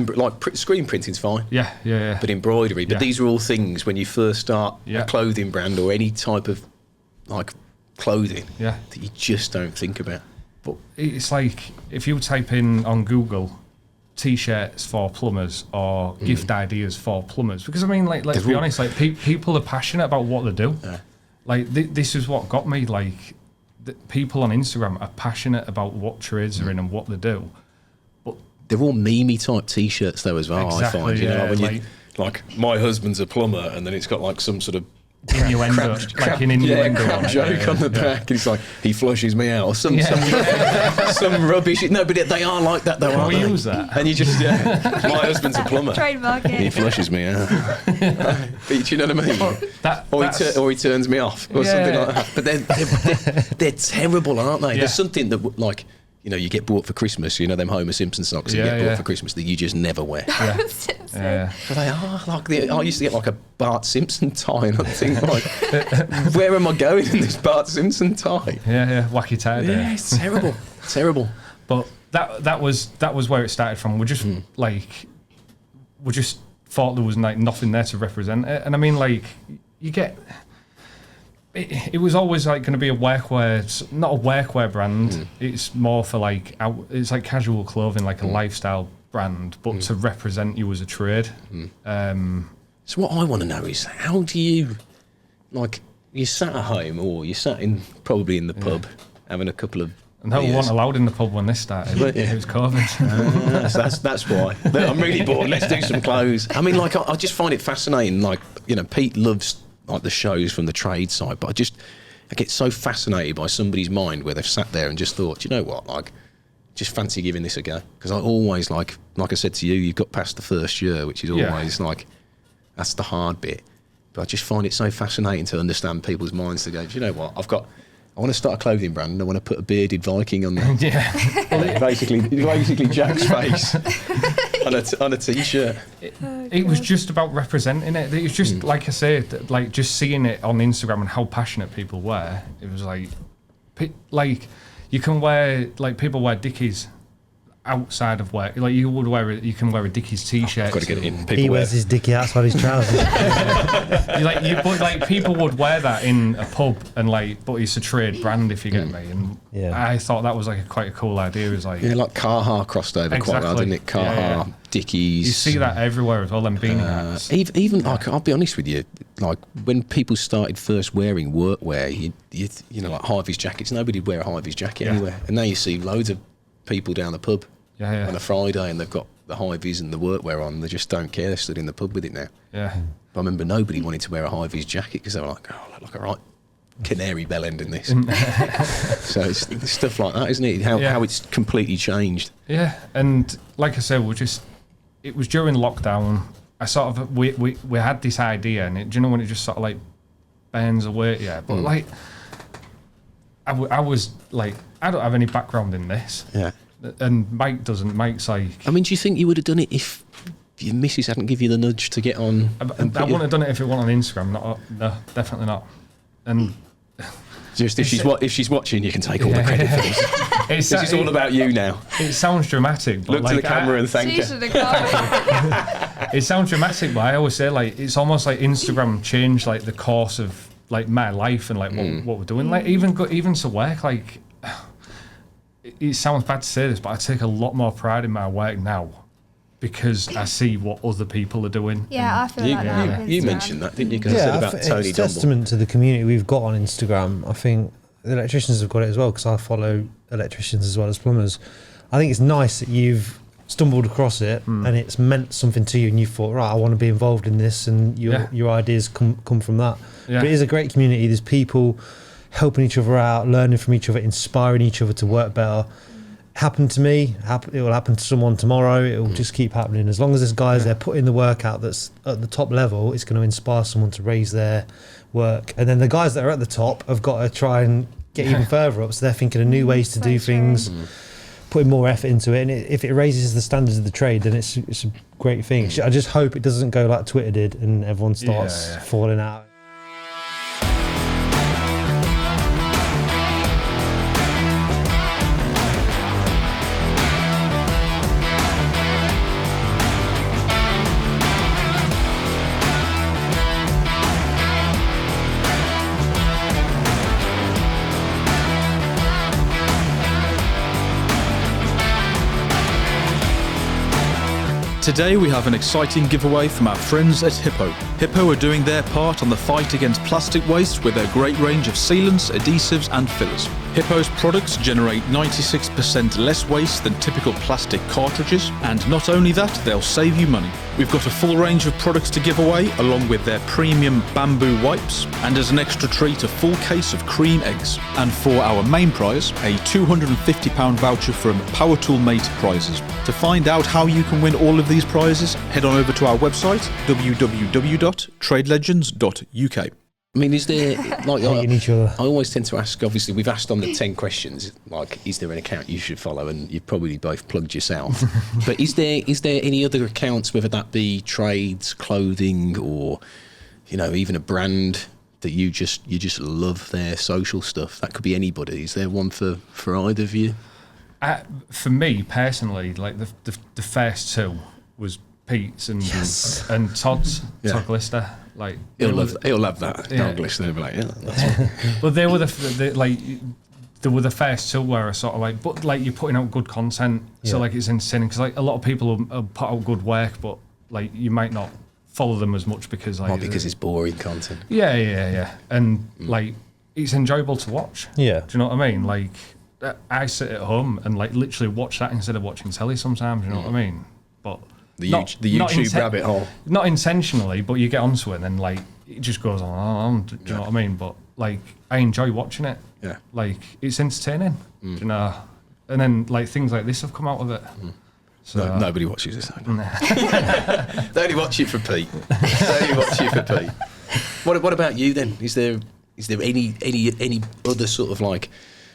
Like screen printing's fine. Yeah. But embroidery. But these are all things when you first start a clothing brand or any type of like clothing that you just don't think about. But it's like if you type in on Google T-shirts for plumbers or gift ideas for plumbers, because I mean, like, let's be honest, like people are passionate about what they do. Yeah. Like this is what got me. Like people on Instagram are passionate about what trades they're in and what they do. But they're all meme type T-shirts though as well. Exactly, I find, you know, when like, you like my husband's a plumber, and then it's got like some sort of innuendo, like an innuendo crap joke on the back. And it's like he flushes me out or some rubbish. No, but they are like that though. Can we they? use that? And you just my husband's a plumber. Trademark it. He flushes me out. Do you know what I mean? Or he turns me off or something like that. But they're terrible, aren't they? Yeah. There's something that like. You know, you get bought for Christmas, you know, them Homer Simpson socks you get bought for Christmas that you just never wear. Yeah. But they are like, I used to get like a Bart Simpson tie, and I think, like, where am I going in this Bart Simpson tie? Yeah, wacky tie. Yeah, it's terrible, terrible. But that was where it started from. We just we just thought there was like nothing there to represent it, and I mean, like, you get. It was always like going to be a workwear, not a workwear brand. It's more for like it's like casual clothing, like a lifestyle brand, but to represent you as a trade. So what I want to know is, how do you, like, you sat at home or you sat probably in the pub having a couple of. No one wasn't allowed in the pub when this started. It was COVID. So that's why. I'm really bored. Let's do some clothes. I mean, like, I just find it fascinating. Like, you know, Pete loves like the shows from the trade side, but I get so fascinated by somebody's mind where they've sat there and just thought, you know what, like, just fancy giving this a go. Because I always, like I said to you, you've got past the first year, which is always like, that's the hard bit. But I just find it so fascinating to understand people's minds to go, do you know what, I want to start a clothing brand and I want to put a bearded Viking on there. Yeah. basically Jack's face on a T-shirt. It was just about representing it. It was just, like I said, like just seeing it on Instagram and how passionate people were. It was like you can wear, like, people wear Dickies outside of work. Like, you can wear a Dickies T-shirt. I've got to get it in. He wears his Dickie outside his trousers. But people would wear that in a pub, and like, but it's a trade brand, if you get me. And I thought that was like quite a cool idea. It was like, like Carhartt crossed over quite well, didn't it? Carhartt, Dickies. You see that everywhere as well. Them beanie hats. Even like, I'll be honest with you, like when people started first wearing workwear, you know, like high-vis jackets. Nobody'd wear a high-vis jacket anywhere, and now you see loads of people down the pub on a Friday, and they've got the high-vis and the workwear on. They just don't care. They're stood in the pub with it now. Yeah. But I remember nobody wanted to wear a high-vis jacket because they were like, oh, I look like a right canary bell end in this. So it's stuff like that, isn't it? How it's completely changed. Yeah, and like I said, it was during lockdown. I sort of we had this idea, and do you know when it just sort of like burns away? Yeah, but like I was like, I don't have any background in this. Yeah. And Mike doesn't. Mike's like, I mean, do you think you would have done it if your missus hadn't give you the nudge to get on? I wouldn't have done it if it wasn't on Instagram. No, definitely not. And just if she's watching, you can take all the credit for this. This is all about you now. It sounds dramatic, but look to the camera and thank her. It sounds dramatic, but I always say, like, it's almost like Instagram changed like the course of like my life and like what we're doing. Like even to work, like. It sounds bad to say this, but I take a lot more pride in my work now because I see what other people are doing. Yeah, I feel like that. You mentioned that, didn't you? Because I said about Tony it's testament to the community we've got on Instagram. I think the electricians have got it as well, because I follow electricians as well as plumbers. I think it's nice that you've stumbled across it and it's meant something to you, and you thought, right, I want to be involved in this, and your ideas come from that. Yeah. But it is a great community. There's people helping each other out, learning from each other, inspiring each other to work better. Happened to me, it will happen to someone tomorrow. It will just keep happening. As long as there's guys there putting the work out that's at the top level, it's going to inspire someone to raise their work. And then the guys that are at the top have got to try and get even further up, so they're thinking of new ways to do things, putting more effort into it. And if it raises the standards of the trade, then it's a great thing. I just hope it doesn't go like Twitter did and everyone starts falling out. Today we have an exciting giveaway from our friends at Hippo. Hippo are doing their part on the fight against plastic waste with their great range of sealants, adhesives and fillers. Hippo's products generate 96% less waste than typical plastic cartridges, and not only that, they'll save you money. We've got a full range of products to give away, along with their premium bamboo wipes, and as an extra treat, a full case of cream eggs. And for our main prize, a £250 voucher from Power Tool Mate Prizes. To find out how you can win all of these prizes, head on over to our website, www.tradelegends.uk. I mean, is there, like, Hating each other. I always tend to ask, obviously, we've asked on the 10 questions, like, is there an account you should follow? And you've probably both plugged yourself. But is there any other accounts, whether that be trades, clothing, or, you know, even a brand that you just love their social stuff? That could be anybody. Is there one for either of you? For me, personally, like, the first two was Pete's and Todd's, Todd Glister. Like, He'll love that. Yeah. Todd Glister, they'll be like, yeah, that's But they were they were the first two where I sort of like, but like, you're putting out good content, so like, it's insane, because like a lot of people will put out good work, but like, you might not follow them as much because like, because it's boring content. Yeah, and like, it's enjoyable to watch. Yeah. Do you know what I mean? Like, I sit at home and like literally watch that instead of watching telly sometimes. You know what I mean? But The YouTube rabbit hole. Not intentionally, but you get onto it and then like it just goes on. Do you know what I mean? But like, I enjoy watching it. Yeah. Like, it's entertaining. Do you know? And then like, things like this have come out of it. So No, nobody watches this. They only watch it for Pete. What about you then? Is there any other sort of like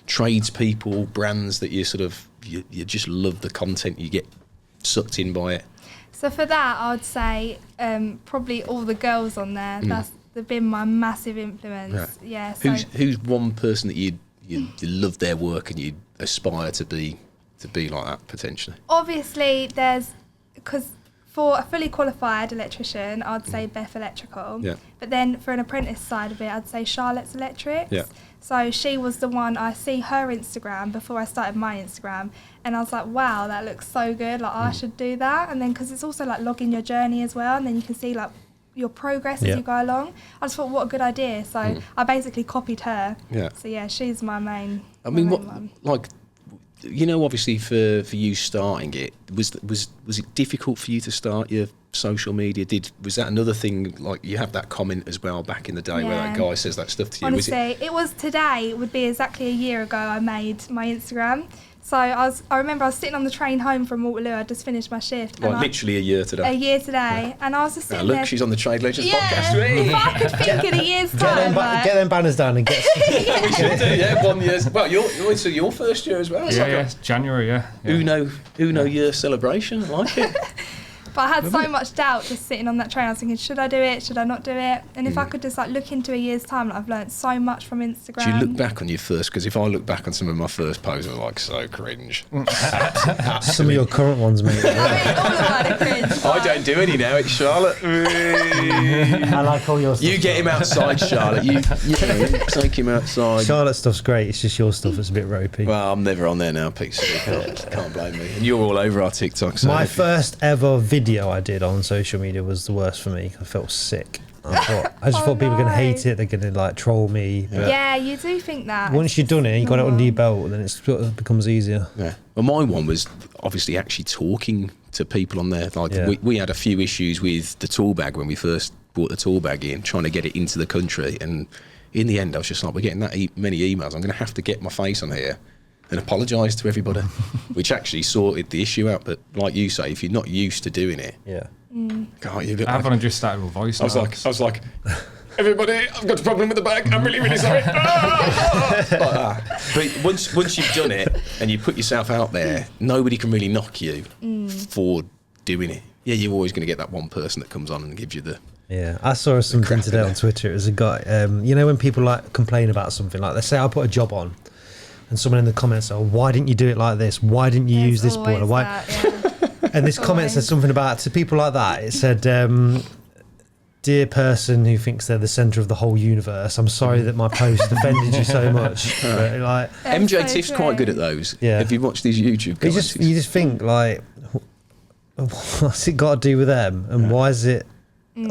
tradespeople, brands that you sort of you just love the content, you get sucked in by it? So for that, I would say probably all the girls on there. They've been my massive influence. Yeah. So Who's one person that you love their work and you aspire to be like that potentially? obviously, because for a fully qualified electrician, I'd say Beth Electrical. Yeah. But then for an apprentice side of it, I'd say Charlotte's Electrics. Yeah. So she was the one, I see her Instagram before I started my Instagram, and I was like, wow, that looks so good. Like, I should do that. And then, because it's also like logging your journey as well, and then you can see like your progress as you go along. I just thought, what a good idea. So I basically copied her. Yeah. So yeah, she's my main. I mean, my main one. like, you know, obviously for you starting it, was it difficult for you to start your social media? Was that another thing? Like, you have that comment as well back in the day where that guy says that stuff to you. Honestly, it was today. It would be exactly a year ago I made my Instagram. So I remember I was sitting on the train home from Waterloo. I just finished my shift. Like, literally a year today. A year today, and I was just sitting there. Look, she's on the Trade Legends Yeah, podcast. if I could think in a year's time. Get them banners down and get. We should do, yeah, 1 year. Well, you're your first year as well. It's like yeah, January, yeah. Uno year celebration. I like it. But I had so much doubt just sitting on that train. I was thinking, should I do it? Should I not do it? And if I could just like look into a year's time, like, I've learnt so much from Instagram. Do you look back on your first? Because if I look back on some of my first posts, I'm like, so cringe. Some of your current ones, mate. I mean, all of mine are cringe. I don't do any now. It's Charlotte. I like all your stuff. You get him outside, Charlotte. You take him outside. Charlotte's stuff's great. It's just your stuff that's a bit ropey. Well, I'm never on there now, Pete. So you can't blame me. And you're all over our TikTok. So My first ever video I did on social media was the worst for me. I felt sick. I just thought people were going to hate it. They're going to like troll me. But Yeah, you do think that. once you've done it, you got it under your belt, then it sort of becomes easier. Yeah. Well, my one was obviously actually talking to people on there. Like, Yeah. we had a few issues with the tool bag when we first brought the tool bag in, trying to get it into the country. And in the end, I was just like, we're getting that many emails. I'm going to have to get my face on here and apologise to everybody, which actually sorted the issue out. But like you say, if you're not used to doing it, Yeah. God, you look I've like, only just started with voice. I was like, everybody, I've got a problem with the bag. I'm really, really sorry. Like that. But once you've done it and you put yourself out there, nobody can really knock you for doing it. Yeah, you're always going to get that one person that comes on and gives you the. Yeah, I saw something today on Twitter. It was a guy, you know, when people like complain about something, like they say, I put a job on, and someone in the comments, oh, why didn't you do it like this? Why didn't you use this boiler? Why? And this comment said something about, to people like that, it said, dear person who thinks they're the centre of the whole universe, I'm sorry that my post offended you so much. But, like, MJ Tiff's quite good at those. Yeah. If you watch these YouTube guys. you just think, like, what's it got to do with them, and why is it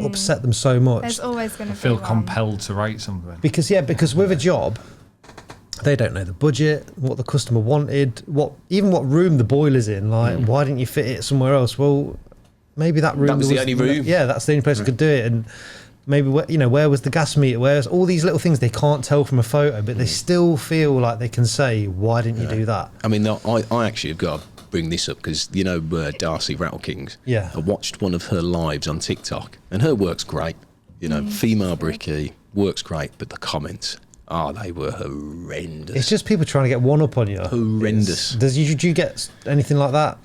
upset them so much? There's always going to be Feel one. compelled to write something. Because with a job, they don't know the budget, what the customer wanted, what room the boiler's in. Like, why didn't you fit it somewhere else? Well, maybe that room. That was the only room. Yeah, that's the only place I could do it. And maybe where was the gas meter? Where's all these little things they can't tell from a photo, but they still feel like they can say, "Why didn't you do that?" I mean, I actually have got to bring this up because Darcy Rattlekings. Yeah. I watched one of her lives on TikTok, and her work's great. Female bricky, works great, but the comments, they were horrendous. It's just people trying to get one up on you. Horrendous. Do you get anything like that?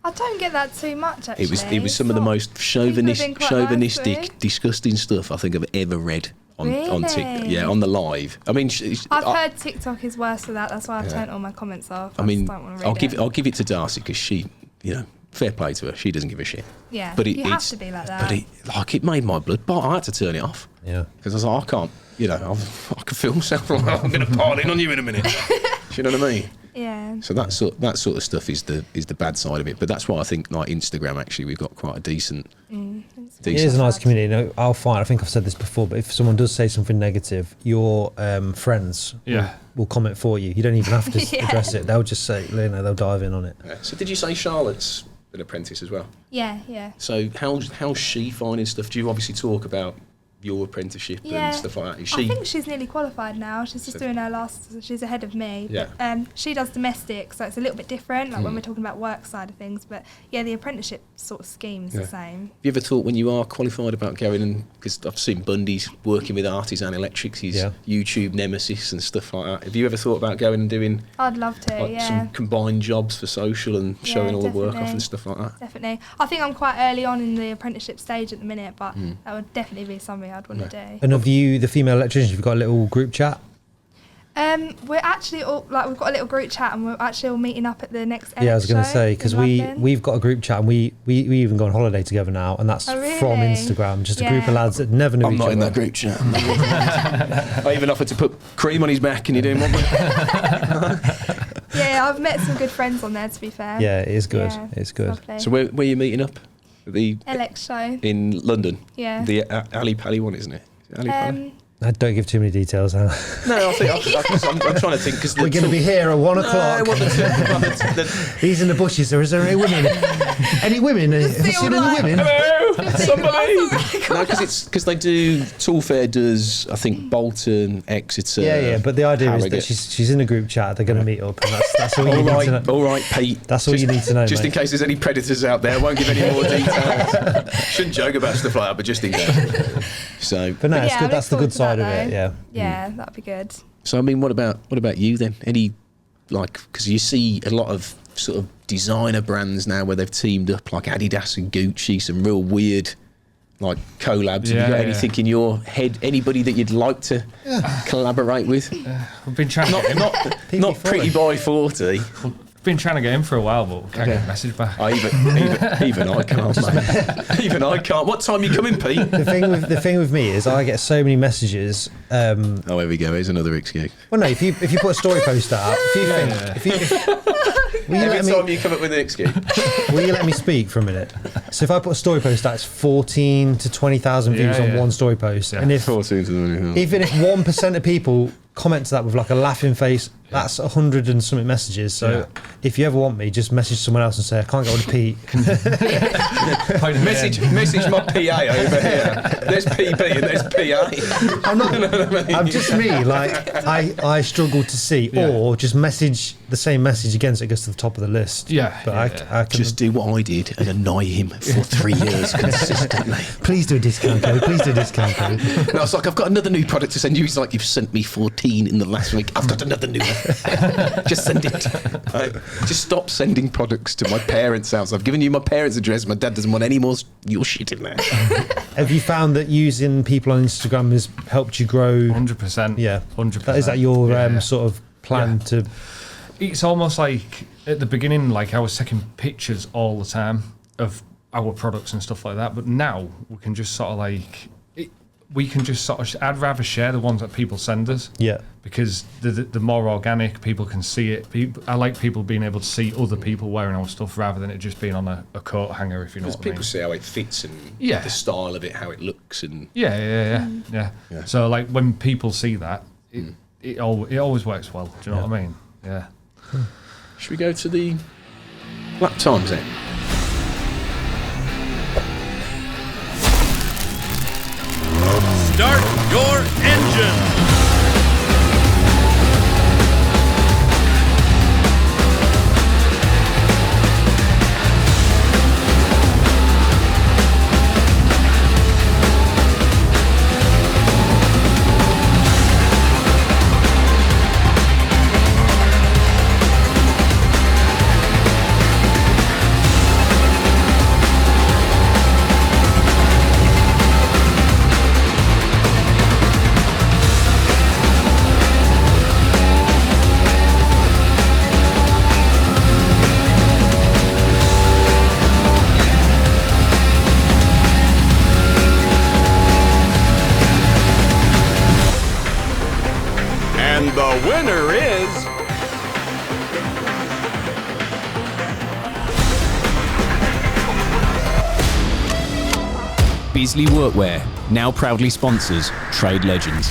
I don't get that too much, actually. It was some of the most chauvinistic, disgusting stuff I think I've ever read on TikTok. Yeah, on the live. I mean, I've heard TikTok is worse for that. That's why I've turned all my comments off. I mean, just don't want to read I'll give it to Darcy because she, fair play to her. She doesn't give a shit. Yeah, but you have to be like that. But it made my blood boil. I had to turn it off. Yeah, because I was like, I can't. I can feel myself. I'm going to pile in on you in a minute. Do you know what I mean? Yeah. So that sort of stuff is the bad side of it. But that's why I think like Instagram actually we've got quite a decent. It is a nice community. I think I've said this before, but if someone does say something negative, your friends will comment for you. You don't even have to address it. They'll just say, they'll dive in on it. Yeah. So did you say Charlotte's an apprentice as well? Yeah. So how's she finding stuff? Do you obviously talk about your apprenticeship and stuff like that? I think she's nearly qualified now. She's just doing her last. She's ahead of me. Yeah. But she does domestic, so it's a little bit different. Like when we're talking about work side of things. But yeah, the apprenticeship sort of scheme's the same. Have you ever thought when you are qualified about going and because I've seen Bundy's working with Artisan Electrics, his YouTube nemesis and stuff like that. Have you ever thought about going and doing? I'd love to. Some combined jobs for social and showing all the work off and stuff like that. Definitely. I think I'm quite early on in the apprenticeship stage at the minute, but that would definitely be something I'd want to do. And of you, the female electricians, you've got a little group chat? We're actually all we've got a little group chat, and we're actually all meeting up at the next. Yeah, I was going to say because we've got a group chat, and we even go on holiday together now, and that's from Instagram. Just a group of lads that never knew each other. I'm not in that group chat. I even offered to put cream on his back, and he didn't want me. Yeah, I've met some good friends on there. To be fair. Yeah, it is good. Yeah, it's good. Lovely. So where are you meeting up? The LX show in London. Yeah. The Ali Pally one, isn't it? Ali Pally? Don't give too many details, Hannah. No, I think I'm trying to think because we're going to be here at 1 o'clock. He's in the bushes. Or is there any women? Any women? Have you seen any women? Hello, somebody. No, because they do. Tool Fair does. I think Bolton, Exeter. Yeah. But the idea Harrogate. is that she's in a group chat. They're going to meet up, and that's all you need to know. All right, Pete. That's all you need to know. Just in case there's any predators out there, I won't give any more details. Shouldn't joke about stuff like that, but just in case. So, but no, it's good. That's the good side of it. Yeah. Yeah, that'd be good. So I mean, what about you then? Any because you see a lot of sort of designer brands now where they've teamed up, like Adidas and Gucci, some real weird like collabs. Have you got anything in your head? Anybody that you'd like to collaborate with? We've been trying not Pretty Boy 40. Been trying to get in for a while, but can't get a message back. Even I can't, mate. Even I can't. What time are you coming, Pete? The thing with me is I get so many messages. Here we go. Here's another excuse. Well, no. If you put a story post out, Every time you come up with an excuse. Will you let me speak for a minute? So if I put a story post out, it's 14 to 20,000 views on one story post, and if 14 to 20,000. Even if 1% of people comment to that with like a laughing face, that's 100 and something messages. So if you ever want me, just message someone else and say I can't get hold of Pete. message my PA over here. There's PB and there's PA. I'm just me. Like I struggle to see, or just message the same message again so it gets to the top of the list. But I can just do what I did and annoy him for 3 years consistently. Please do a discount code. Please do a discount code. No, it's like I've got another new product to send you. He's like, you've sent me 14 in the last week. I've got another new one. Just send it. Just stop sending products to my parents' house. I've given you my parents' address. My dad doesn't want any more your shit in there. Have you found that using people on Instagram has helped you grow? 100%. Yeah, 100%. Is that your sort of plan to? It's almost like at the beginning, like I was taking pictures all the time of our products and stuff like that. But now we can just sort of like. we can just sort of. I'd rather share the ones that people send us. Yeah. Because the more organic, people can see it. I like people being able to see other people wearing our stuff rather than it just being on a coat hanger, if you know what I mean. Because people see how it fits and the style of it, how it looks, and yeah. So like when people see that, it always works well. Do you know what I mean? Yeah. Should we go to the lap times then? Start your engine! The winner is... Beasley Workwear, now proudly sponsors Trade Legends.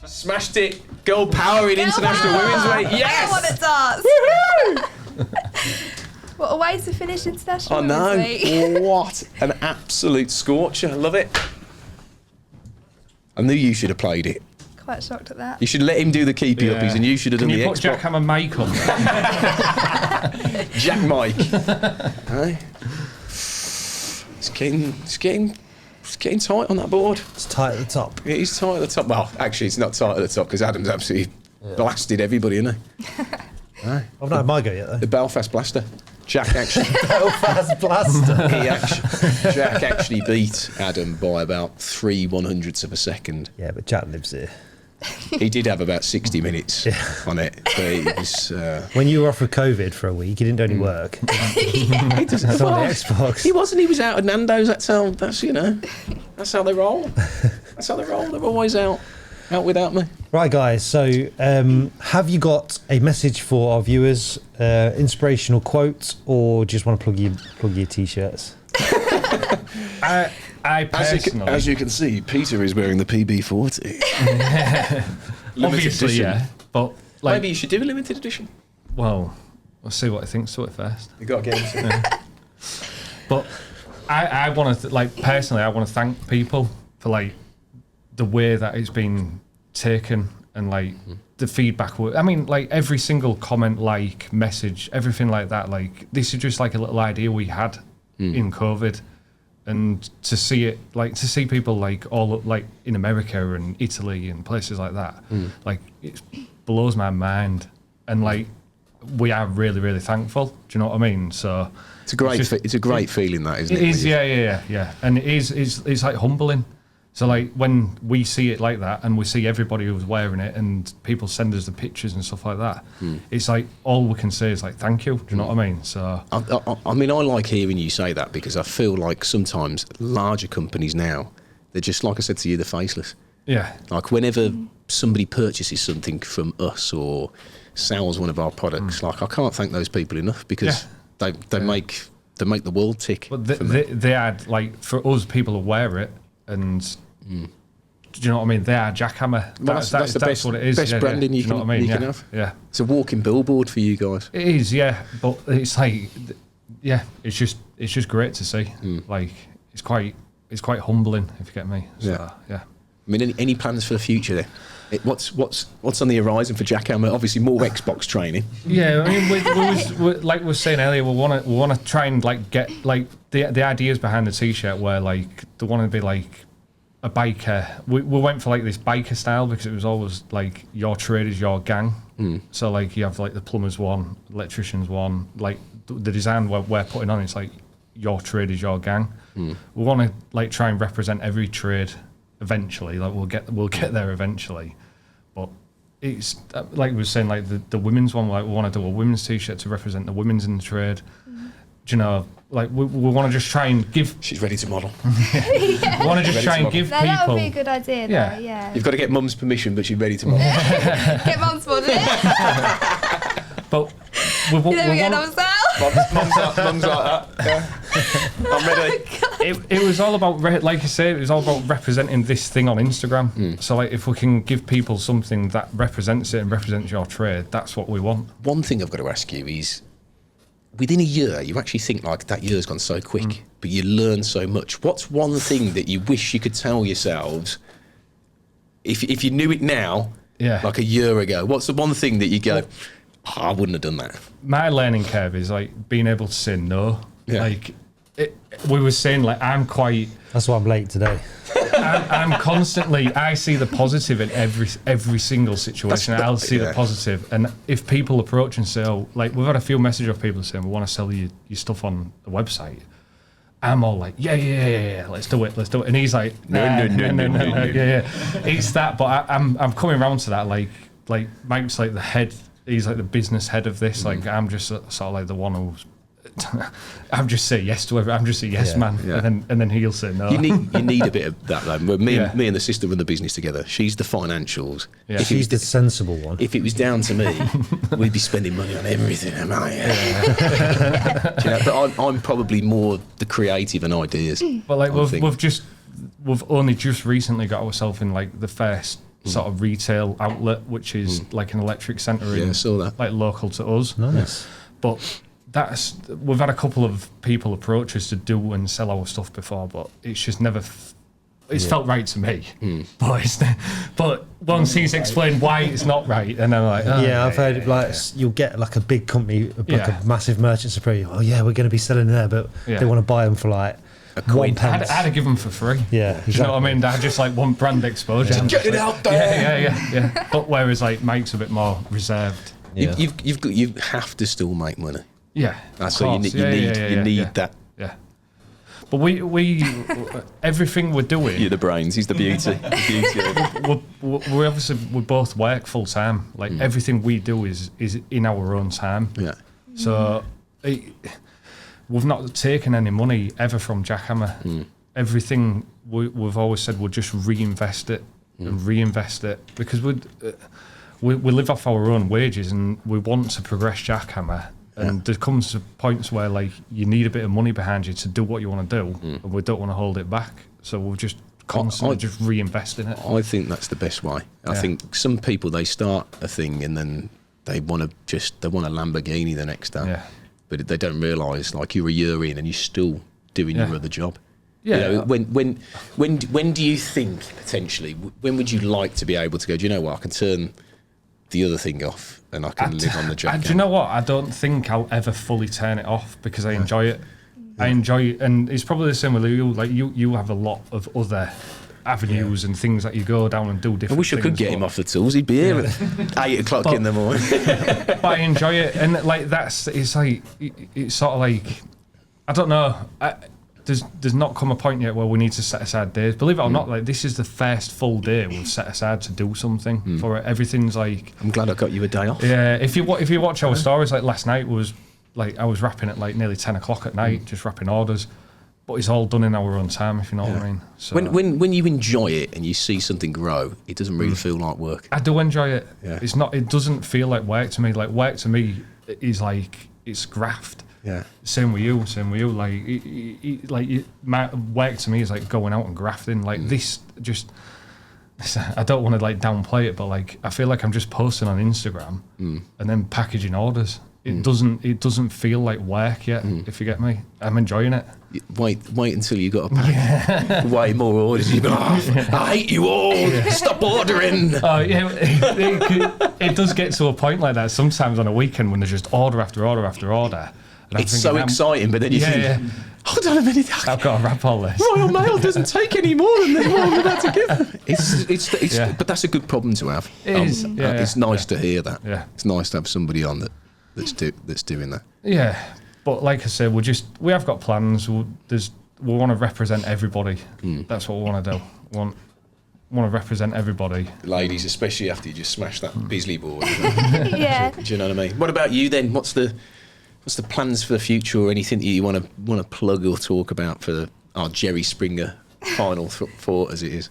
Smashed it! Gold power in International Women's Week. Yes! I want it does. What a way to finish International I know. Women's Week. What an absolute scorcher. I love it. I knew you should have played it. Quite shocked at that. You should let him do the keepy uppies and you should have Can done you the put Xbox. Jackhammer Mike on there? Jack Mike. Hey? It's getting tight on that board. It's tight at the top. It is tight at the top. Well, actually, it's not tight at the top because Adam's absolutely blasted everybody, isn't he? Right. I've not had my go yet, though. The Belfast Blaster. Jack actually. Belfast Blaster. Jack actually beat Adam by about 3/100ths of a second. Yeah, but Jack lives here. He did have about 60 minutes on it, but it was... When you were off with COVID for a week, you didn't do any work. He doesn't That's on the Xbox. He wasn't. He was out at Nando's. That's how they roll. That's how they roll. They're always out without me. Right, guys. So, have you got a message for our viewers? Inspirational quote, or just want to plug your t-shirts? I personally, as you can see, Peter is wearing the PB40. Obviously, yeah. But like, maybe you should do a limited edition. Well, we'll see what he thinks to it first. You got to get into it. But I want to personally, I want to thank people for like the way that it's been taken and like the feedback. I mean, like every single comment, like message, everything like that. Like this is just like a little idea we had in COVID. And to see it, like to see people like all like in America and Italy and places like that, like it blows my mind. And like we are really, really thankful. Do you know what I mean? So it's a great feeling, that, isn't it? It is, yeah. And it's like humbling. So like when we see it like that, and we see everybody who's wearing it, and people send us the pictures and stuff like that, it's like all we can say is like thank you. Do you know what I mean? So I mean, I like hearing you say that because I feel like sometimes larger companies now, they're just like I said to you, they're faceless. Yeah. Like whenever somebody purchases something from us or sells one of our products, like I can't thank those people enough because they make the world tick. But they had like for us people who wear it. And do you know what I mean? They are Jackhammer. That's the best, what it is. Best branding you can have. Yeah, it's a walking billboard for you guys. It is, yeah. But it's like, yeah, it's just great to see. Like it's quite humbling, if you get me. So, yeah. I mean, any plans for the future then? What's on the horizon for Jackhammer? Obviously, more Xbox training. Yeah, I mean, we like we were saying earlier, we want to try and like get like the ideas behind the t-shirt where like they want to be like a biker. We went for like this biker style because it was always like your trade is your gang. So like you have like the plumbers one, electricians one, like the design we're putting on. It's like your trade is your gang. We want to like try and represent every trade. Eventually, like we'll get there eventually, but it's like we were saying, like the women's one, like we want to do a women's t-shirt to represent the women's in the trade. Do you know, like we want to just try and give. She's ready to model. We want to just try and give people. That would be a good idea. Yeah. Though, yeah. You've got to get mum's permission, but she's ready to model. Get mum's modelling. But we You never get want. Mum's like that. Yeah. I'm ready. It was all about, like I say, it was all about representing this thing on Instagram. So, like, if we can give people something that represents it and represents your trade, that's what we want. One thing I've got to ask you is, within a year, you actually think like that year's gone so quick, but you learn so much. What's one thing that you wish you could tell yourselves if you knew it now, like a year ago? What's the one thing that you go, I wouldn't have done that? My learning curve is like being able to say no. Yeah. Like we were saying, like I'm quite. That's why I'm late today. I'm constantly. I see the positive in every single situation. I'll see the positive, and if people approach and say, "Oh, like we've had a few messages of people saying we want to sell you your stuff on the website," I'm all like, yeah, let's do it, and he's like, no, yeah. It's that, but I'm coming around to that. Like Mike's like the head. He's like the business head of this. Like I'm just sort of like the one who's. I'm just say yes to everything. I'm just a yes man, and then he'll say no. You need a bit of that though. Me and the sister run the business together. She's the financials. Yeah. She's the sensible one. If it was down to me, we'd be spending money on everything. Am I? You know, but I'm probably more the creative and ideas. But like we've only just recently got ourselves in like the first sort of retail outlet, which is like an electric centre in saw that. like local to us. Nice. But we've had a couple of people approach us to do and sell our stuff before, but it's just never. It's felt right to me, but once he's explained why it's not right, and I'm like, I've heard like you'll get like a big company, like a massive merchant approach. Oh yeah, we're going to be selling there, but they want to buy them for like £1. I'd have given them for free. Yeah, exactly. You know what I mean? I just like want brand exposure. Just get it out there. Yeah. But whereas like Mike's a bit more reserved. Yeah. You have to still make money. Yeah, that's so you need that. Yeah, but we everything we're doing. You're the brains. He's the beauty. we obviously we both work full time. Like everything we do is in our own time. Yeah. So we've not taken any money ever from Jackhammer. Everything we've always said we'll just reinvest it and reinvest it because we live off our own wages and we want to progress Jackhammer. And there comes to points where like you need a bit of money behind you to do what you want to do, and we don't want to hold it back. So we'll just constantly just reinvest in it. I think that's the best way. I think some people they start a thing and then they want a Lamborghini the next day, but they don't realise like you're a year in and you're still doing your other job. Yeah. You know, when do you think potentially? When would you like to be able to go? Do you know what? I can turn the other thing off and I can live on the Jackhammer. Do you know what? I don't think I'll ever fully turn it off because I enjoy it. I enjoy it, and it's probably the same with you. Like you have a lot of other avenues and things that you go down and do different. I wish I could get him off the tools. He'd be here at 8 o'clock in the morning. But I enjoy it, and like it's like it's sort of like I don't know. There's not come a point yet where we need to set aside days. Believe it or not, like this is the first full day we've set aside to do something for it. Everything's like. I'm glad I got you a day off. Yeah, if you watch our stories, like last night was like I was wrapping at like nearly 10 o'clock at night, just wrapping orders. But it's all done in our own time, if you know what I mean. So when you enjoy it and you see something grow, it doesn't really feel like work. I do enjoy it. Yeah. It's not. It doesn't feel like work to me. Like work to me is like it's graft. Yeah. Same with you. Like, my work to me is like going out and grafting. Like this, just I don't want to like downplay it, but like I feel like I'm just posting on Instagram and then packaging orders. It doesn't feel like work yet. If you get me, I'm enjoying it. Wait until you got a pack. Way more orders. You go, I hate you all. Stop ordering. Oh yeah, it does get to a point like that sometimes on a weekend when there's just order after order after order. It's so exciting, but then you think, hold on a minute, I've got to wrap all this. Royal Mail doesn't take any more than what I'm about to give. It's but that's a good problem to have. It is. It's nice to hear that. Yeah. It's nice to have somebody on that's doing that. Yeah, but like I said, we have got plans. We want to represent everybody. That's what we want to do. want to represent everybody. Ladies, especially after you just smashed that Bisley board. Yeah. Do you know what I mean? What about you then? What's the plans for the future, or anything that you want to plug or talk about for our Jerry Springer final thought as it is?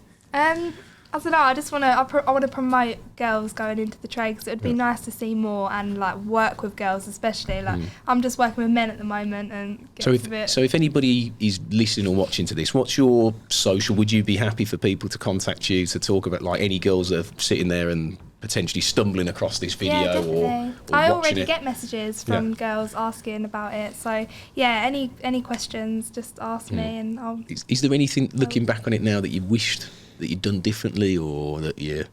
I don't know. I just want to. I want to promote girls going into the trade, because it would be nice to see more and like work with girls, especially. Like I'm just working with men at the moment, and So if anybody is listening or watching to this, what's your social? Would you be happy for people to contact you to talk about, like, any girls that are sitting there and potentially stumbling across this video? Yeah, definitely. or I watching already it? get messages from girls asking about it. So yeah, any questions, just ask me, and I'll. Is there anything, looking back on it now, that you wished that you'd done differently, or that you?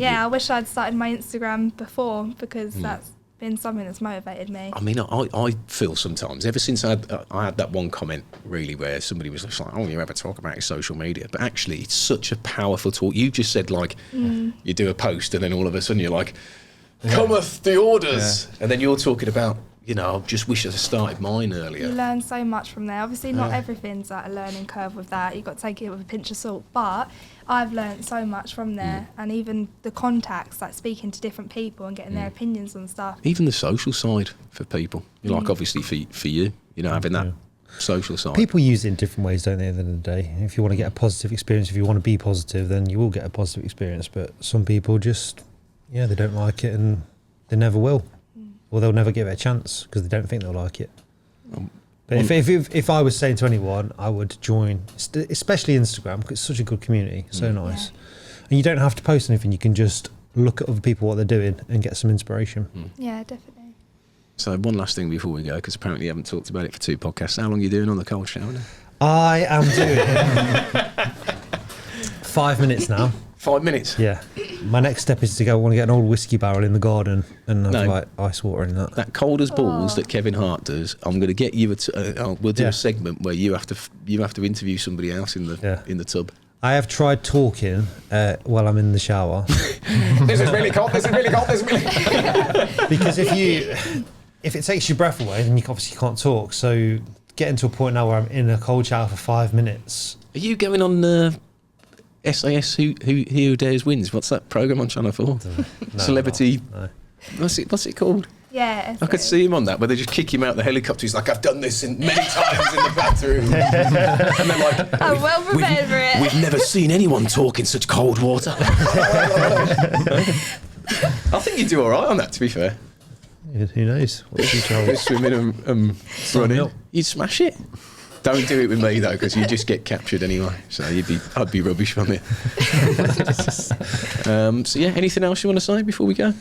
I wish I'd started my Instagram before, because that's been something that's motivated me. I mean, I feel sometimes, ever since I had that one comment, really, where somebody was just like, oh, you ever talk about your social media? But actually, it's such a powerful tool. You just said, like, you do a post, and then all of a sudden you're like, cometh the orders. And then you're talking about, you know, I just wish I'd started mine earlier. You learn so much from there. Obviously, not everything's like a learning curve with that. You've got to take it with a pinch of salt. But I've learned so much from there. And even the contacts, like speaking to different people and getting their opinions on stuff. Even the social side for people. You like, obviously, for you, you know, having that social side. People use it in different ways, don't they, at the end of the day? If you want to get a positive experience, if you want to be positive, then you will get a positive experience. But some people just, they don't like it, and they never will. Or they'll never give it a chance because they don't think they'll like it. But if I was saying to anyone, I would join, especially Instagram, because it's such a good community, so nice. And you don't have to post anything, you can just look at other people, what they're doing, and get some inspiration. Yeah, definitely. So one last thing before we go, because apparently you haven't talked about it for 2 podcasts. How long are you doing on the cold shower now? I am doing 5 minutes now. 5 minutes? Yeah. My next step is to go, I want to get an old whiskey barrel in the garden and have like ice water in that. That cold as balls that Kevin Hart does, I'm going to get you, we'll do a segment where you have to interview somebody else in the tub. I have tried talking while I'm in the shower. This is really cold, Because if it takes your breath away, then you obviously can't talk. So getting to a point now where I'm in a cold shower for 5 minutes. Are you going on SAS Who Dares Wins? What's that programme on Channel 4? No, Celebrity. No. What's it called? Yeah. I could see him on that, where they just kick him out the helicopter. He's like, I've done this many times in the bathroom. And they're like, I'm well prepared for it. We've never seen anyone talk in such cold water. I think you do all right on that, to be fair. Yeah, who knows? What's your chance? Swimming and running. You'd smash it. Don't do it with me though, because you just get captured anyway. So I'd be rubbish from it. So yeah, anything else you want to say before we go?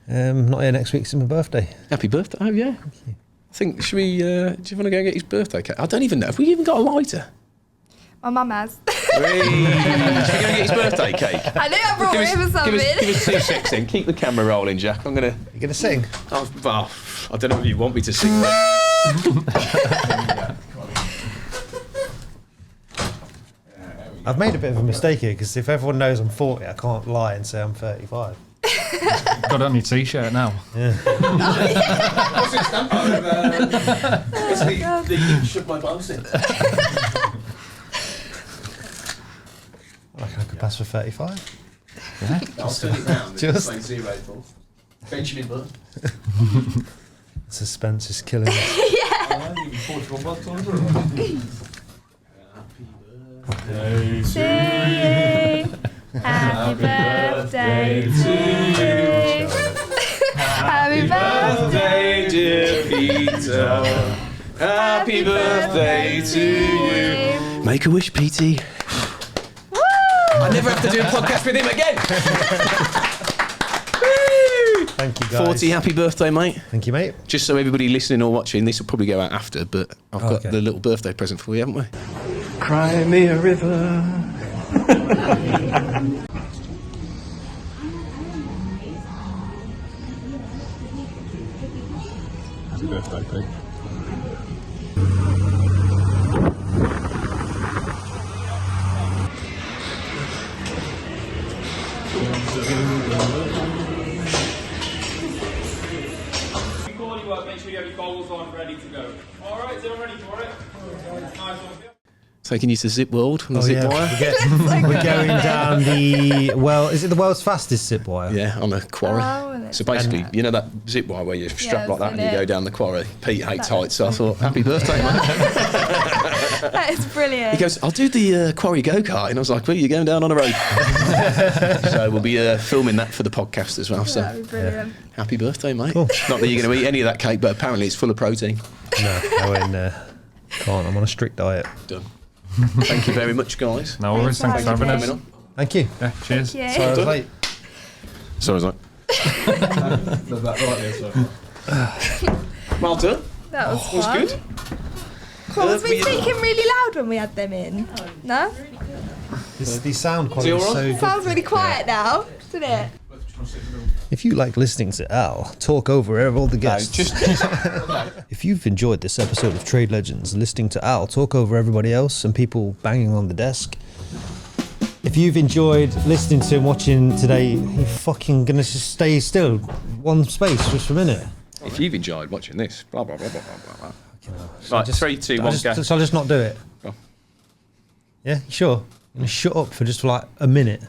Not here next week. It's my birthday. Happy birthday! Oh yeah. I think should we? Do you want to go and get his birthday cake? I don't even know. Have we even got a lighter? My mum has. Should we go and get his birthday cake? I knew I brought it for something. Give us 2 seconds then. Keep the camera rolling, Jack. I'm gonna. You're gonna sing? Well, I don't know if you want me to sing. I've made a bit of a mistake here, because if everyone knows I'm 40, I can't lie and say I'm 35. Got it on your t-shirt now. Yeah. What's it stand for? The inch of my bicep. I reckon I could pass for 35. Yeah. I'll turn it round. Just- Like 0 for Benjamin Button. Suspense is killing me. To you. Happy birthday to you. Happy birthday, dear Peter. Happy birthday to you. Make a wish, Petey. I never have to do a podcast with him again. Thank you, guys. 40, happy birthday, mate. Thank you, mate. Just so everybody listening or watching, this will probably go out after, but I've got the little birthday present for you, haven't we? Cry me a river. Happy birthday, Pete. Before you work, make sure you have your bowls on ready to go. Alright, is everyone ready for it? Nice one. taking you to Zip World on the zip wire. We're going down is it the world's fastest zip wire? Yeah, on a quarry. So basically, you know that zip wire where you're strapped like that and you go down the quarry? Pete hates heights, so I thought, happy birthday, mate. That is brilliant. He goes, I'll do the quarry go-kart. And I was like, well, you're going down on a road. So we'll be filming that for the podcast as well. So That'd be brilliant. Happy birthday, mate. Cool. Not that you're going to eat any of that cake, but apparently it's full of protein. No, can't. I'm on a strict diet. Done. Thank you very much, guys. No worries. Thanks for having us. Thank you. Yeah, cheers. Thank you. Sorry I was late. Sorry, I was like. Well done. That was Was fun. good. Cool. Was we speaking really loud when we had them in? No? The sound quality is so good. Sounds really quiet now, doesn't it? If you like listening to Al talk over all the guests, if you've enjoyed this episode of Trade Legends, listening to Al talk over everybody else and people banging on the desk, if you've enjoyed listening to him watching today, you fucking gonna just stay still, one space just for a minute. If you've enjoyed watching this, blah, blah, blah, blah, blah, blah. So Right, 3, 2, 1, go. So I'll just not do it. Go. Yeah, you sure? I'm gonna shut up for just like a minute.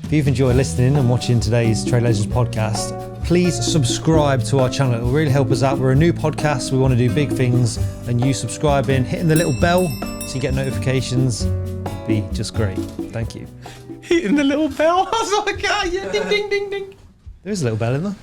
If you've enjoyed listening and watching today's Trade Legends podcast, please subscribe to our channel. It will really help us out. We're a new podcast. We want to do big things, and you subscribing, hitting the little bell so you get notifications would be just great. Thank you. Hitting the little bell. I was like, yeah, ding, ding, ding, ding. There is a little bell in there.